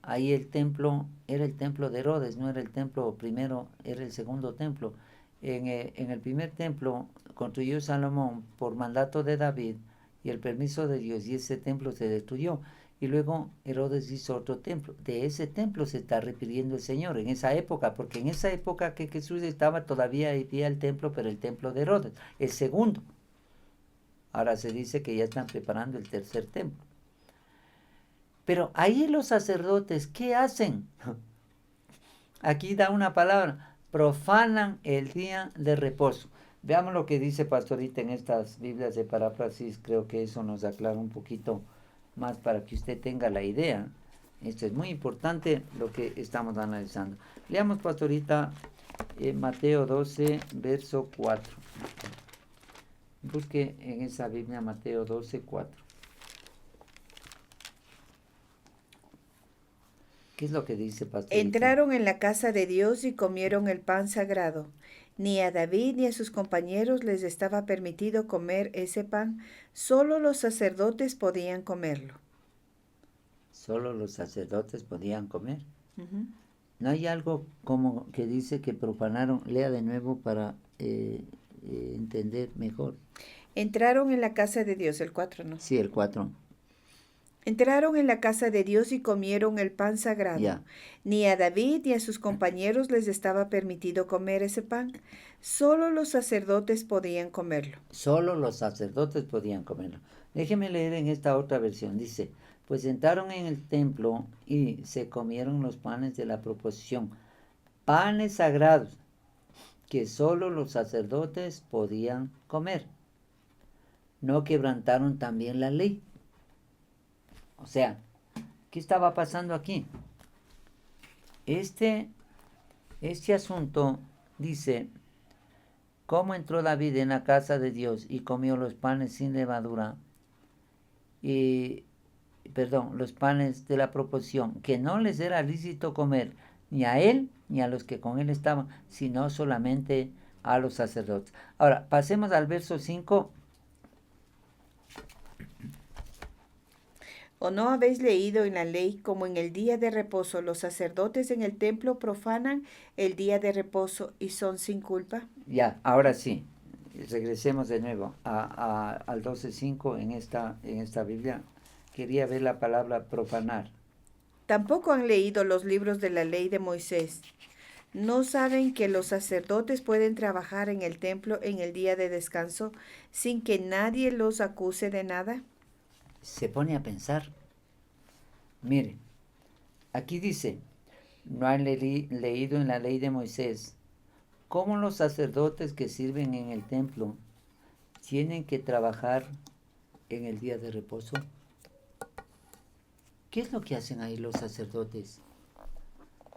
Ahí el templo era el templo de Herodes, no era el templo primero, era el segundo templo. En el primer templo construyó Salomón por mandato de David y el permiso de Dios, y ese templo se destruyó. Y luego Herodes hizo otro templo. De ese templo se está refiriendo el Señor en esa época, porque en esa época que Jesús estaba todavía había el templo, pero el templo de Herodes, el segundo. Ahora se dice que ya están preparando el tercer templo. Pero ahí los sacerdotes, ¿qué hacen? Aquí da una palabra, profanan el día de reposo. Veamos lo que dice pastorita en estas Biblias de paráfrasis, creo que eso nos aclara un poquito más para que usted tenga la idea. Esto es muy importante lo que estamos analizando. Leamos, pastorita, Mateo 12, verso 4. Busque en esa Biblia Mateo 12, 4. ¿Qué es lo que dice, pastorita? Entraron en la casa de Dios y comieron el pan sagrado. Ni a David ni a sus compañeros les estaba permitido comer ese pan, solo los sacerdotes podían comerlo. Solo los sacerdotes podían comer. Uh-huh. ¿No hay algo como que dice que profanaron? Lea de nuevo para entender mejor. Entraron en la casa de Dios, el 4, ¿no? Sí, el 4. Entraron en la casa de Dios y comieron el pan sagrado. Ya. Ni a David ni a sus compañeros les estaba permitido comer ese pan. Solo los sacerdotes podían comerlo. Solo los sacerdotes podían comerlo. Déjeme leer en esta otra versión. Dice, pues entraron en el templo y se comieron los panes de la proposición. Panes sagrados que solo los sacerdotes podían comer. No quebrantaron también la ley. O sea, ¿qué estaba pasando aquí? Este asunto dice, ¿cómo entró David en la casa de Dios y comió los panes sin levadura? y, perdón, los panes de la proposición, que no les era lícito comer ni a él ni a los que con él estaban, sino solamente a los sacerdotes. Ahora, pasemos al verso 5. ¿O no habéis leído en la ley como en el día de reposo los sacerdotes en el templo profanan el día de reposo y son sin culpa? Ya, ahora sí, regresemos de nuevo al 12.5 en esta Biblia. Quería ver la palabra profanar. Tampoco han leído los libros de la ley de Moisés. ¿No saben que los sacerdotes pueden trabajar en el templo en el día de descanso sin que nadie los acuse de nada? Se pone a pensar. Mire, aquí dice, no han leído en la ley de Moisés cómo los sacerdotes que sirven en el templo tienen que trabajar en el día de reposo. ¿Qué es lo que hacen ahí los sacerdotes?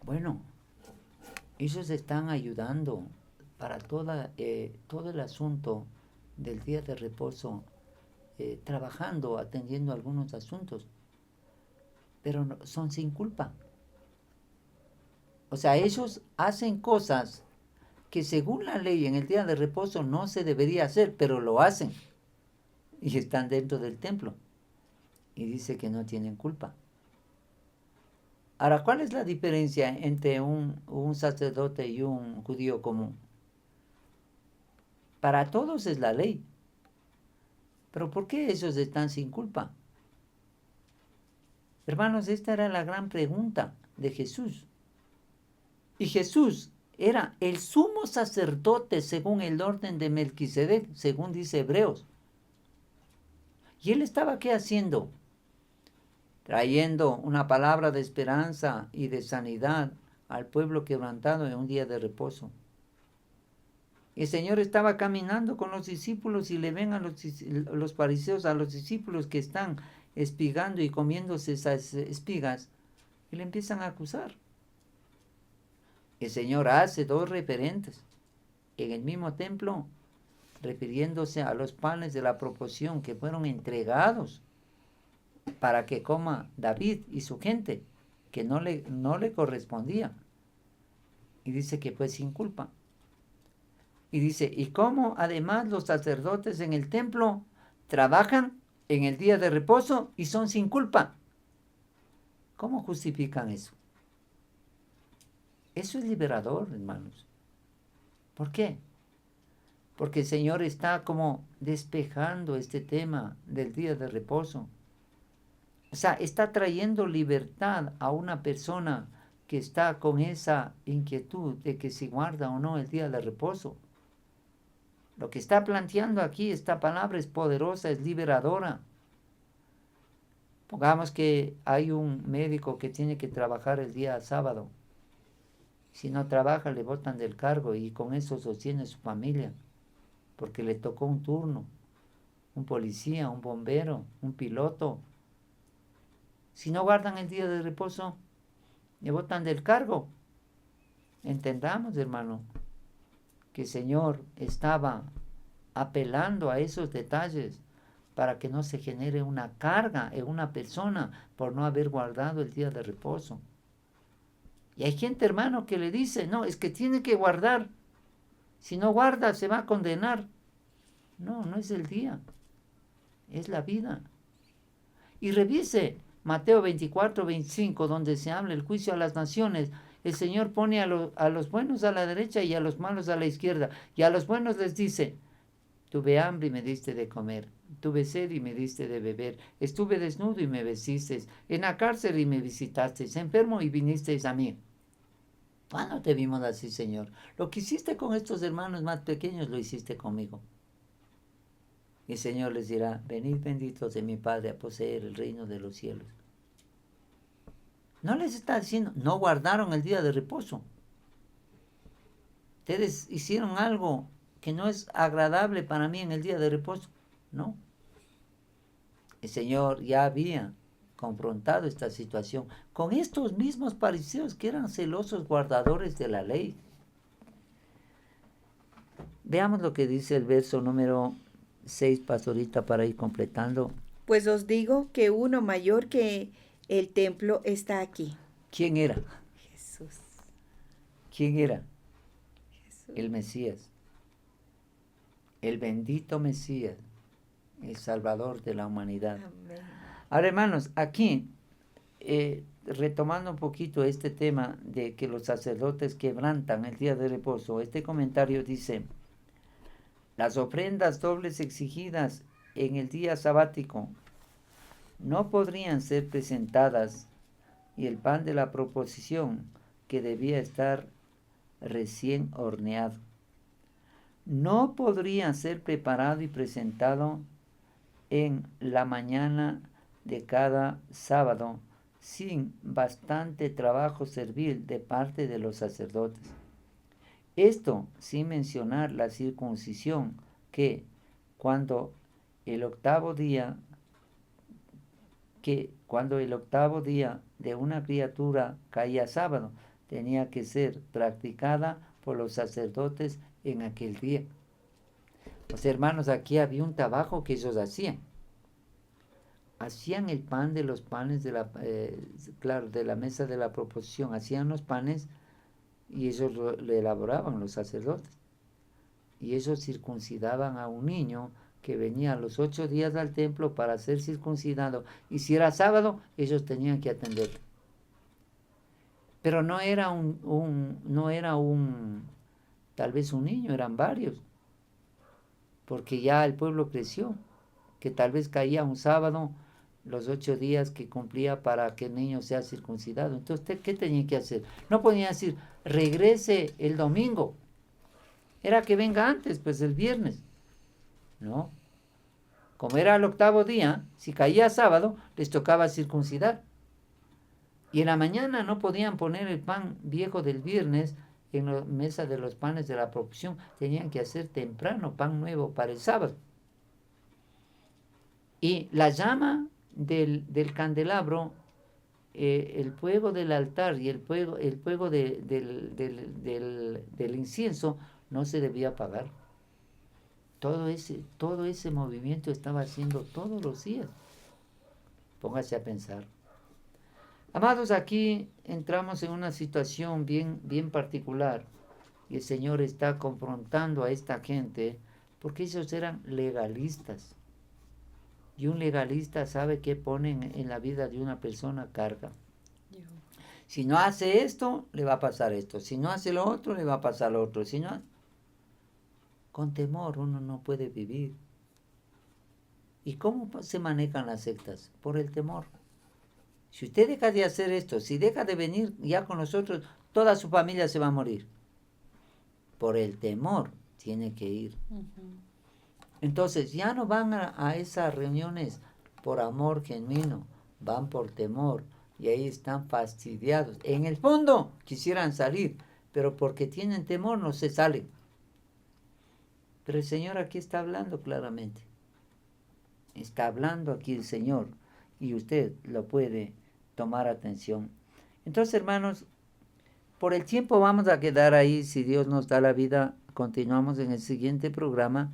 Bueno, ellos están ayudando para todo el asunto del día de reposo, trabajando, atendiendo algunos asuntos, pero son sin culpa. O sea, ellos hacen cosas que según la ley en el día de reposo no se debería hacer, pero lo hacen y están dentro del templo. Y dice que no tienen culpa. Ahora, ¿cuál es la diferencia entre un sacerdote y un judío común? Para todos es la ley. Pero ¿por qué ellos están sin culpa? Hermanos, esta era la gran pregunta de Jesús. Y Jesús era el sumo sacerdote según el orden de Melquisedec, según dice Hebreos. ¿Y él estaba qué haciendo? Trayendo una palabra de esperanza y de sanidad al pueblo quebrantado en un día de reposo. El Señor estaba caminando con los discípulos y le ven a los fariseos, a los discípulos que están espigando y comiéndose esas espigas, y le empiezan a acusar. El Señor hace dos referentes en el mismo templo, refiriéndose a los panes de la proposición que fueron entregados para que coma David y su gente, que no le correspondía. Y dice que fue sin culpa. Y dice, y cómo además los sacerdotes en el templo trabajan en el día de reposo y son sin culpa. ¿Cómo justifican eso? Eso es liberador, hermanos. ¿Por qué? Porque el Señor está como despejando este tema del día de reposo. O sea, está trayendo libertad a una persona que está con esa inquietud de que si guarda o no el día de reposo. Lo que está planteando aquí, esta palabra es poderosa, es liberadora. Pongamos que hay un médico que tiene que trabajar el día sábado. Si no trabaja, le botan del cargo y con eso sostiene su familia, porque le tocó un turno. Un policía, un bombero, un piloto. Si no guardan el día de reposo, le botan del cargo. Entendamos, hermano, que el Señor estaba apelando a esos detalles para que no se genere una carga en una persona por no haber guardado el día de reposo. Y hay gente, hermano, que le dice, no, es que tiene que guardar. Si no guarda, se va a condenar. No, no es el día. Es la vida. Y revise Mateo 24-25, donde se habla el juicio a las naciones. El Señor pone a los buenos a la derecha y a los malos a la izquierda. Y a los buenos les dice, tuve hambre y me diste de comer. Tuve sed y me diste de beber. Estuve desnudo y me vestisteis. En la cárcel y me visitasteis. Enfermo y vinisteis a mí. ¿Cuándo te vimos así, Señor? Lo que hiciste con estos hermanos más pequeños, lo hiciste conmigo. Y el Señor les dirá, venid benditos de mi Padre a poseer el reino de los cielos. No les está diciendo, no guardaron el día de reposo. Ustedes hicieron algo que no es agradable para mí en el día de reposo. No. El Señor ya había confrontado esta situación con estos mismos fariseos que eran celosos guardadores de la ley. Veamos lo que dice el verso número 6, pastorita, para ir completando. Pues os digo que uno mayor que el templo está aquí. ¿Quién era? Jesús. ¿Quién era? Jesús. El Mesías. El bendito Mesías, el Salvador de la humanidad. Amén. Ahora, hermanos, aquí, retomando un poquito este tema de que los sacerdotes quebrantan el día de reposo, este comentario dice: las ofrendas dobles exigidas en el día sabático no podrían ser presentadas, y el pan de la proposición, que debía estar recién horneado, no podría ser preparado y presentado en la mañana de cada sábado sin bastante trabajo servil de parte de los sacerdotes. Esto sin mencionar la circuncisión, que cuando el octavo día de una criatura caía sábado, tenía que ser practicada por los sacerdotes en aquel día. Pues hermanos, aquí había un trabajo que ellos hacían. Hacían el pan de los panes de la mesa de la proposición. Hacían los panes y ellos lo elaboraban los sacerdotes. Y ellos circuncidaban a un niño que venía a los 8 días al templo para ser circuncidado. Y si era sábado, ellos tenían que atenderlo. Pero no era tal vez un niño, eran varios. Porque ya el pueblo creció, que tal vez caía un sábado, los 8 días que cumplía para que el niño sea circuncidado. Entonces, ¿qué tenía que hacer? No podía decir, regrese el domingo. Era que venga antes, pues el viernes. No. Como era el octavo día, si caía sábado, les tocaba circuncidar. Y en la mañana no podían poner el pan viejo del viernes en la mesa de los panes de la proposición. Tenían que hacer temprano pan nuevo para el sábado. Y la llama del candelabro, el fuego del altar y el fuego del incienso no se debía apagar. Todo ese movimiento estaba haciendo todos los días. Póngase a pensar. Amados, aquí entramos en una situación bien particular, y el Señor está confrontando a esta gente porque ellos eran legalistas. Y un legalista sabe que ponen en la vida de una persona carga. Si no hace esto, le va a pasar esto. Si no hace lo otro, le va a pasar lo otro. Si no, con temor uno no puede vivir. ¿Y cómo se manejan las sectas? Por el temor. Si usted deja de hacer esto, si deja de venir ya con nosotros, toda su familia se va a morir. Por el temor tiene que ir. Entonces ya no van a esas reuniones por amor genuino, van por temor, y ahí están fastidiados. En el fondo quisieran salir, pero porque tienen temor no se salen. Pero el Señor aquí está hablando claramente. Está hablando aquí el Señor, y usted lo puede tomar atención. Entonces, hermanos, por el tiempo vamos a quedar ahí. Si Dios nos da la vida, continuamos en el siguiente programa,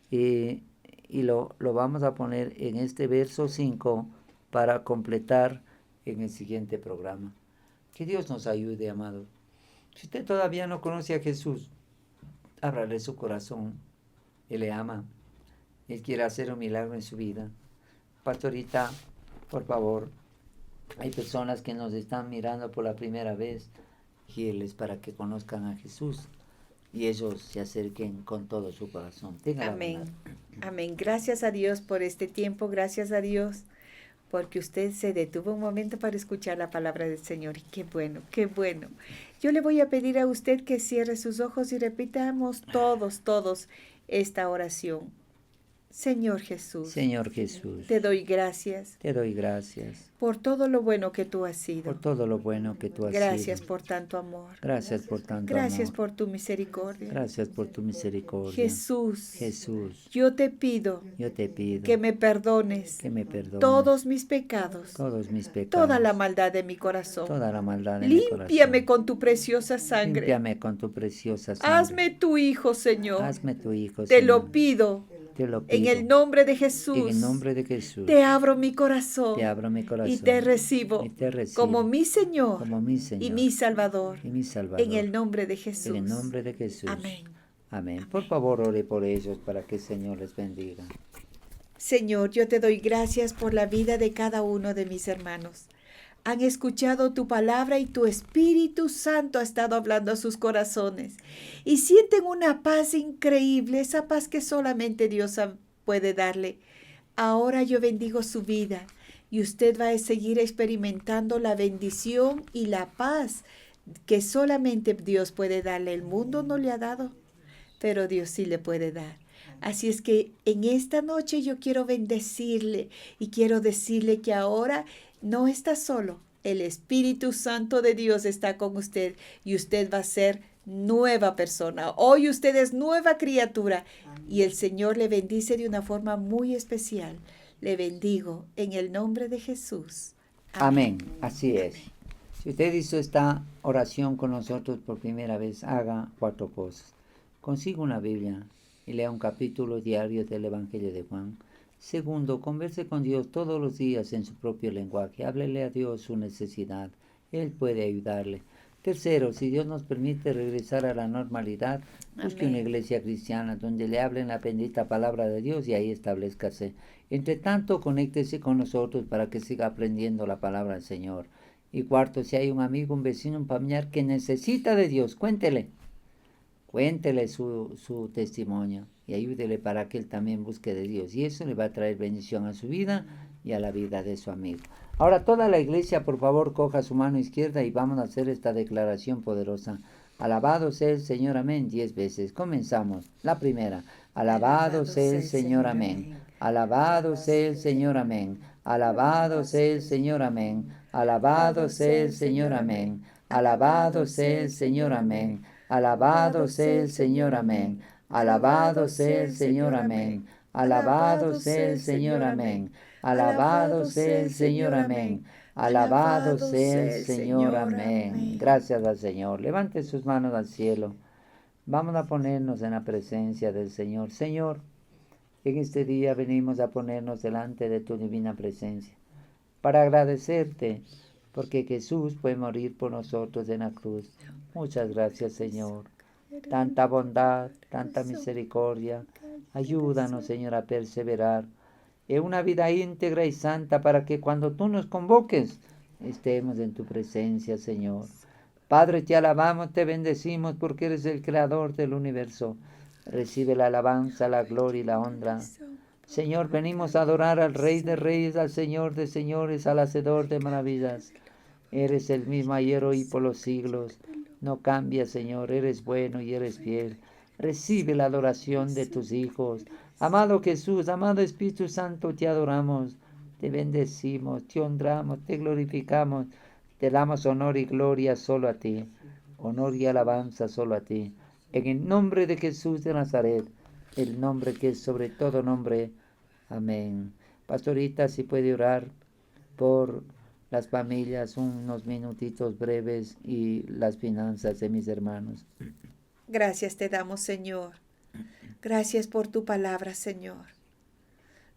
y lo vamos a poner en este verso 5 para completar en el siguiente programa. Que Dios nos ayude, amado. Si usted todavía no conoce a Jesús, ábrale su corazón. Él le ama. Él quiere hacer un milagro en su vida. Pastorita, por favor, hay personas que nos están mirando por la primera vez, y Él es para que conozcan a Jesús y ellos se acerquen con todo su corazón. Amén. Amén. Gracias a Dios por este tiempo. Gracias a Dios porque usted se detuvo un momento para escuchar la palabra del Señor. Y qué bueno, qué bueno. Yo le voy a pedir a usted que cierre sus ojos y repitamos todos esta oración. Señor Jesús, te doy gracias por todo lo bueno que tú has sido. Gracias por tanto amor. Gracias por tu misericordia. Jesús, yo te pido que me perdones todos mis pecados, toda la maldad de mi corazón. Límpiame con tu preciosa sangre. Hazme tu hijo, Señor. Te lo pido Te lo En pido. el nombre de En Jesús. el nombre de Jesús. Te abro mi corazón. Te abro mi corazón. Y te recibo. Y te recibo Como mi Señor. como mi Señor Y mi Salvador. y mi Salvador. En el nombre de Jesús. En el nombre de Jesús. Amén. Amén. Por favor, ore por ellos para que el Señor les bendiga. Señor, yo te doy gracias por la vida de cada uno de mis hermanos. Han escuchado tu palabra y tu Espíritu Santo ha estado hablando a sus corazones. Y sienten una paz increíble, esa paz que solamente Dios puede darle. Ahora yo bendigo su vida y usted va a seguir experimentando la bendición y la paz que solamente Dios puede darle. El mundo no le ha dado, pero Dios sí le puede dar. Así es que en esta noche yo quiero bendecirle y quiero decirle que ahora no está solo. El Espíritu Santo de Dios está con usted y usted va a ser nueva persona. Hoy usted es nueva criatura y el Señor le bendice de una forma muy especial. Le bendigo en el nombre de Jesús. Amén. Así es. Si usted hizo esta oración con nosotros por primera vez, haga 4 cosas. Consiga una Biblia y lea un capítulo diario del Evangelio de Juan. Segundo, converse con Dios todos los días en su propio lenguaje. Háblele a Dios su necesidad. Él puede ayudarle. Tercero, si Dios nos permite regresar a la normalidad, busque una iglesia cristiana donde le hablen la bendita palabra de Dios y ahí establezcase. Entre tanto, conéctese con nosotros para que siga aprendiendo la palabra del Señor. Y cuarto, si hay un amigo, un vecino, un familiar que necesita de Dios, cuéntele su testimonio y ayúdele para que él también busque de Dios. Y eso le va a traer bendición a su vida y a la vida de su amigo. Ahora toda la iglesia, por favor, coja su mano izquierda y vamos a hacer esta declaración poderosa. Alabado sea el Señor, amén, 10 veces. Comenzamos. La primera. Alabado sea el Señor, amén. Alabado sea el Señor, amén. Alabado sea el Señor, amén. Alabado sea el Señor, amén. Alabado sea el Señor, amén. Alabado sea el Señor, amén. Alabado sea el Señor, amén. Alabado sea el Señor, amén. Alabado sea el Señor, amén. Alabado sea el Señor, amén. Gracias al Señor. Levante sus manos al cielo. Vamos a ponernos en la presencia del Señor. Señor, en este día venimos a ponernos delante de tu divina presencia para agradecerte porque Jesús puede morir por nosotros en la cruz. Muchas gracias, Señor. Tanta bondad, tanta misericordia. Ayúdanos, Señor, a perseverar en una vida íntegra y santa para que cuando tú nos convoques estemos en tu presencia, Señor. Padre, te alabamos, te bendecimos porque eres el creador del universo. Recibe la alabanza, la gloria y la honra. Señor, venimos a adorar al Rey de Reyes, al Señor de Señores, al Hacedor de maravillas. Eres el mismo ayer, hoy y por los siglos. No cambias, Señor, eres bueno y eres fiel. Recibe la adoración de tus hijos. Amado Jesús, amado Espíritu Santo, te adoramos, te bendecimos, te honramos, te glorificamos, te damos honor y gloria solo a ti, honor y alabanza solo a ti. En el nombre de Jesús de Nazaret, el nombre que es sobre todo nombre. Amén. Pastorita, si puede orar por las familias, unos minutitos breves y las finanzas de mis hermanos. Gracias te damos, Señor. Gracias por tu palabra, Señor.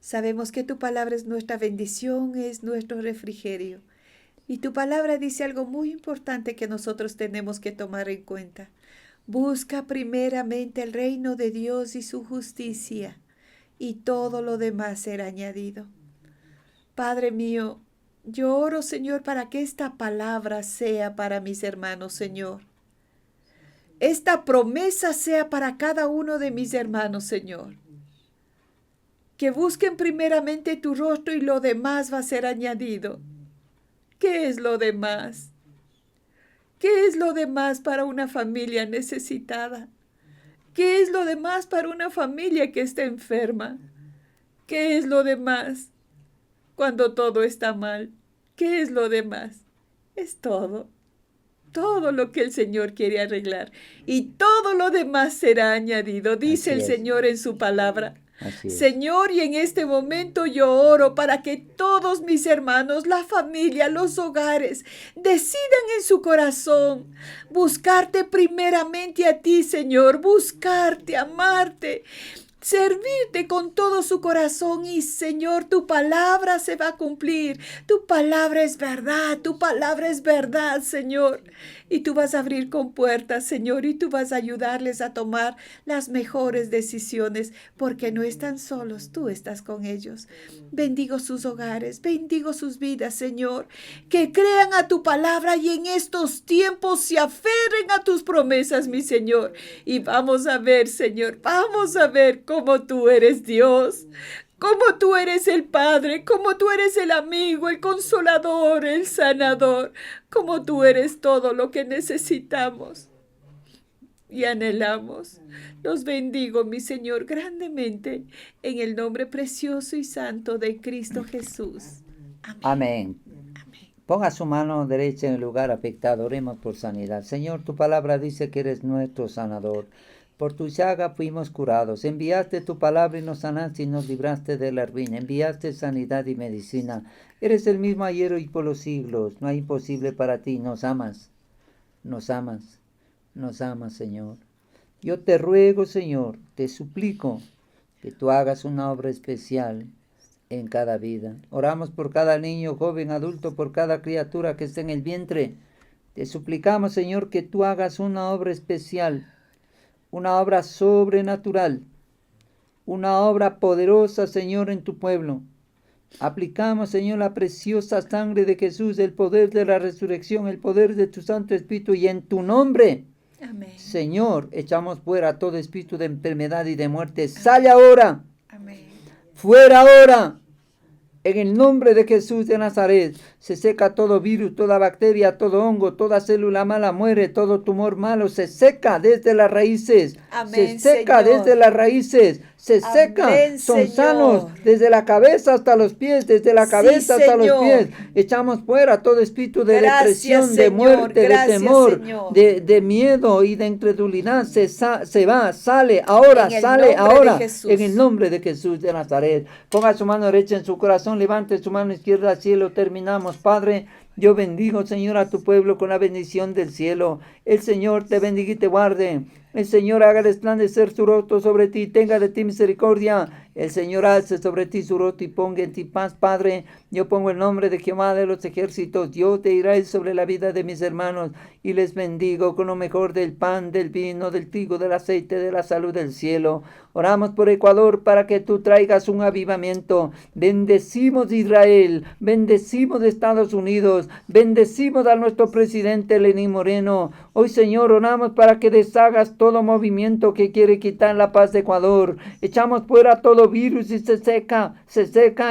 Sabemos que tu palabra es nuestra bendición, es nuestro refrigerio. Y tu palabra dice algo muy importante que nosotros tenemos que tomar en cuenta. Busca primeramente el reino de Dios y su justicia, y todo lo demás será añadido. Padre mío, yo oro, Señor, para que esta palabra sea para mis hermanos, Señor. Esta promesa sea para cada uno de mis hermanos, Señor. Que busquen primeramente tu rostro y lo demás va a ser añadido. ¿Qué es lo demás? ¿Qué es lo demás para una familia necesitada? ¿Qué es lo demás para una familia que está enferma? ¿Qué es lo demás cuando todo está mal? ¿Qué es lo demás? Es todo. Todo lo que el Señor quiere arreglar. Y todo lo demás será añadido, dice el Señor en su palabra. Señor, y en este momento yo oro para que todos mis hermanos, la familia, los hogares, decidan en su corazón buscarte primeramente a ti, Señor, buscarte, amarte, servirte con todo su corazón y Señor, tu palabra se va a cumplir. Tu palabra es verdad, Señor. Y tú vas a abrir con puertas, Señor, y tú vas a ayudarles a tomar las mejores decisiones, porque no están solos, tú estás con ellos. Bendigo sus hogares, bendigo sus vidas, Señor, que crean a tu palabra y en estos tiempos se aferren a tus promesas, mi Señor. Y vamos a ver, Señor, vamos a ver cómo tú eres Dios, cómo tú eres el Padre, cómo tú eres el amigo, el consolador, el sanador, cómo tú eres todo lo que necesitamos y anhelamos. Los bendigo, mi Señor, grandemente, en el nombre precioso y santo de Cristo Jesús. Amén. Amén. Ponga su mano derecha en el lugar afectado. Oremos por sanidad. Señor, tu palabra dice que eres nuestro sanador. Por tu llaga fuimos curados. Enviaste tu palabra y nos sanaste y nos libraste de la ruina. Enviaste sanidad y medicina. Eres el mismo ayer y por los siglos. No hay imposible para ti. Nos amas. Nos amas. Nos amas, Señor. Yo te ruego, Señor, te suplico que tú hagas una obra especial en cada vida. Oramos por cada niño, joven, adulto, por cada criatura que está en el vientre. Te suplicamos, Señor, que tú hagas una obra especial, una obra sobrenatural, una obra poderosa, Señor, en tu pueblo. Aplicamos, Señor, la preciosa sangre de Jesús, el poder de la resurrección, el poder de tu Santo Espíritu, y en tu nombre, Amén. Señor, echamos fuera todo espíritu de enfermedad y de muerte. ¡Sale ahora! Amén. ¡Fuera ahora! En el nombre de Jesús de Nazaret, se seca todo virus, toda bacteria, todo hongo, toda célula mala muere, todo tumor malo se seca desde las raíces. Amén, se seca Señor. desde las raíces, se Amén, seca, son Señor. sanos desde la cabeza hasta los pies, desde la Sí, cabeza hasta los Señor. pies. Echamos fuera todo espíritu de Gracias, depresión, de Señor. muerte, Gracias, de temor, Señor. de miedo y de incredulidad. Se va, sale ahora, En el sale nombre de ahora. Jesús. En el nombre de Jesús de Nazaret. Ponga su mano derecha en su corazón, levante su mano izquierda al cielo. Terminamos, Padre. Yo bendigo, Señor, a tu pueblo con la bendición del cielo. El Señor te bendiga y te guarde. El Señor haga resplandecer su rostro sobre ti, tenga de ti misericordia. El Señor alce sobre ti su rostro y ponga en ti paz, Padre. Yo pongo el nombre de Jehová de los ejércitos, Dios de Israel, sobre la vida de mis hermanos y les bendigo con lo mejor del pan, del vino, del trigo, del aceite, de la salud del cielo. Oramos por Ecuador para que tú traigas un avivamiento. Bendecimos Israel, bendecimos Estados Unidos, bendecimos a nuestro presidente Lenín Moreno. Hoy, Señor, oramos para que deshagas todo movimiento que quiere quitar la paz de Ecuador. Echamos fuera todo virus y se seca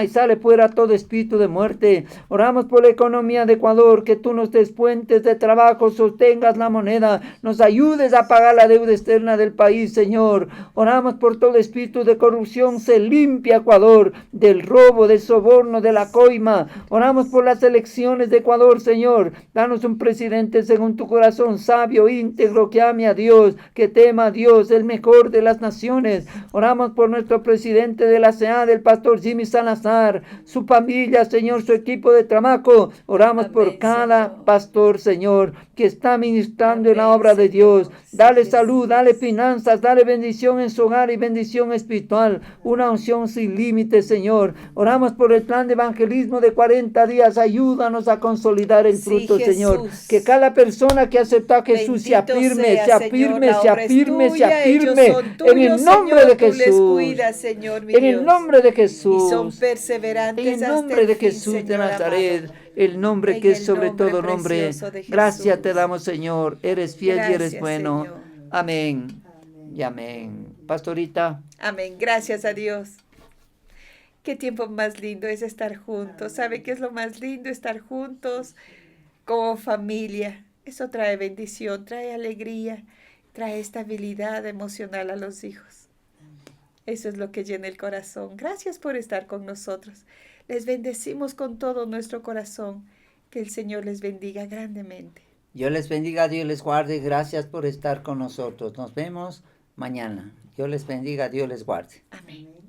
y sale fuera todo espíritu de muerte. Oramos por la economía de Ecuador, que tú nos des fuentes de trabajo, sostengas la moneda, nos ayudes a pagar la deuda externa del país, Señor. Oramos por todo espíritu de corrupción, se limpia Ecuador del robo, del soborno, de la coima. Oramos por las elecciones de Ecuador, Señor. Danos un presidente según tu corazón, sabio, íntegro, que ame a Dios, que tema a Dios, el mejor de las naciones. Oramos por nuestro presidente de la CEA, del pastor Jimmy Salazar, su familia, Señor, su equipo de trabajo. Oramos Amén, por cada Señor. pastor, Señor, que está ministrando en la Amén, obra de Señor. Dios. Sí, Dale Jesús. salud, dale finanzas, dale bendición en su hogar y bendición espiritual. Una unción sin límites, Señor. Oramos por el plan de evangelismo de 40 días. Ayúdanos a consolidar el Sí, fruto, Señor. Jesús. Que cada persona que acepta a Jesús se Bendito afirme, sea, se Señor, afirme, la se obra es afirme, se tuya, ellos afirme. son En el tuyos, nombre Señor, de tú les Jesús. cuidas, Señor, mi En el Dios. nombre de Y Jesús. son En perseverantes el hasta nombre el de fin, Jesús de Señor Nazaret, amado. el nombre En que es el sobre nombre todo nombre. precioso de Gracias Jesús. te damos, Señor. Eres fiel y eres Gracias, bueno. Señor. Amén. Y amén. Pastorita. Amén. Gracias a Dios. Qué tiempo más lindo es estar juntos. ¿Sabe qué es lo más lindo? Estar juntos como familia. Eso trae bendición, trae alegría, trae estabilidad emocional a los hijos. Eso es lo que llena el corazón. Gracias por estar con nosotros. Les bendecimos con todo nuestro corazón. Que el Señor les bendiga grandemente. Dios les bendiga, Dios les guarde. Gracias por estar con nosotros. Nos vemos mañana. Dios les bendiga, Dios les guarde. Amén.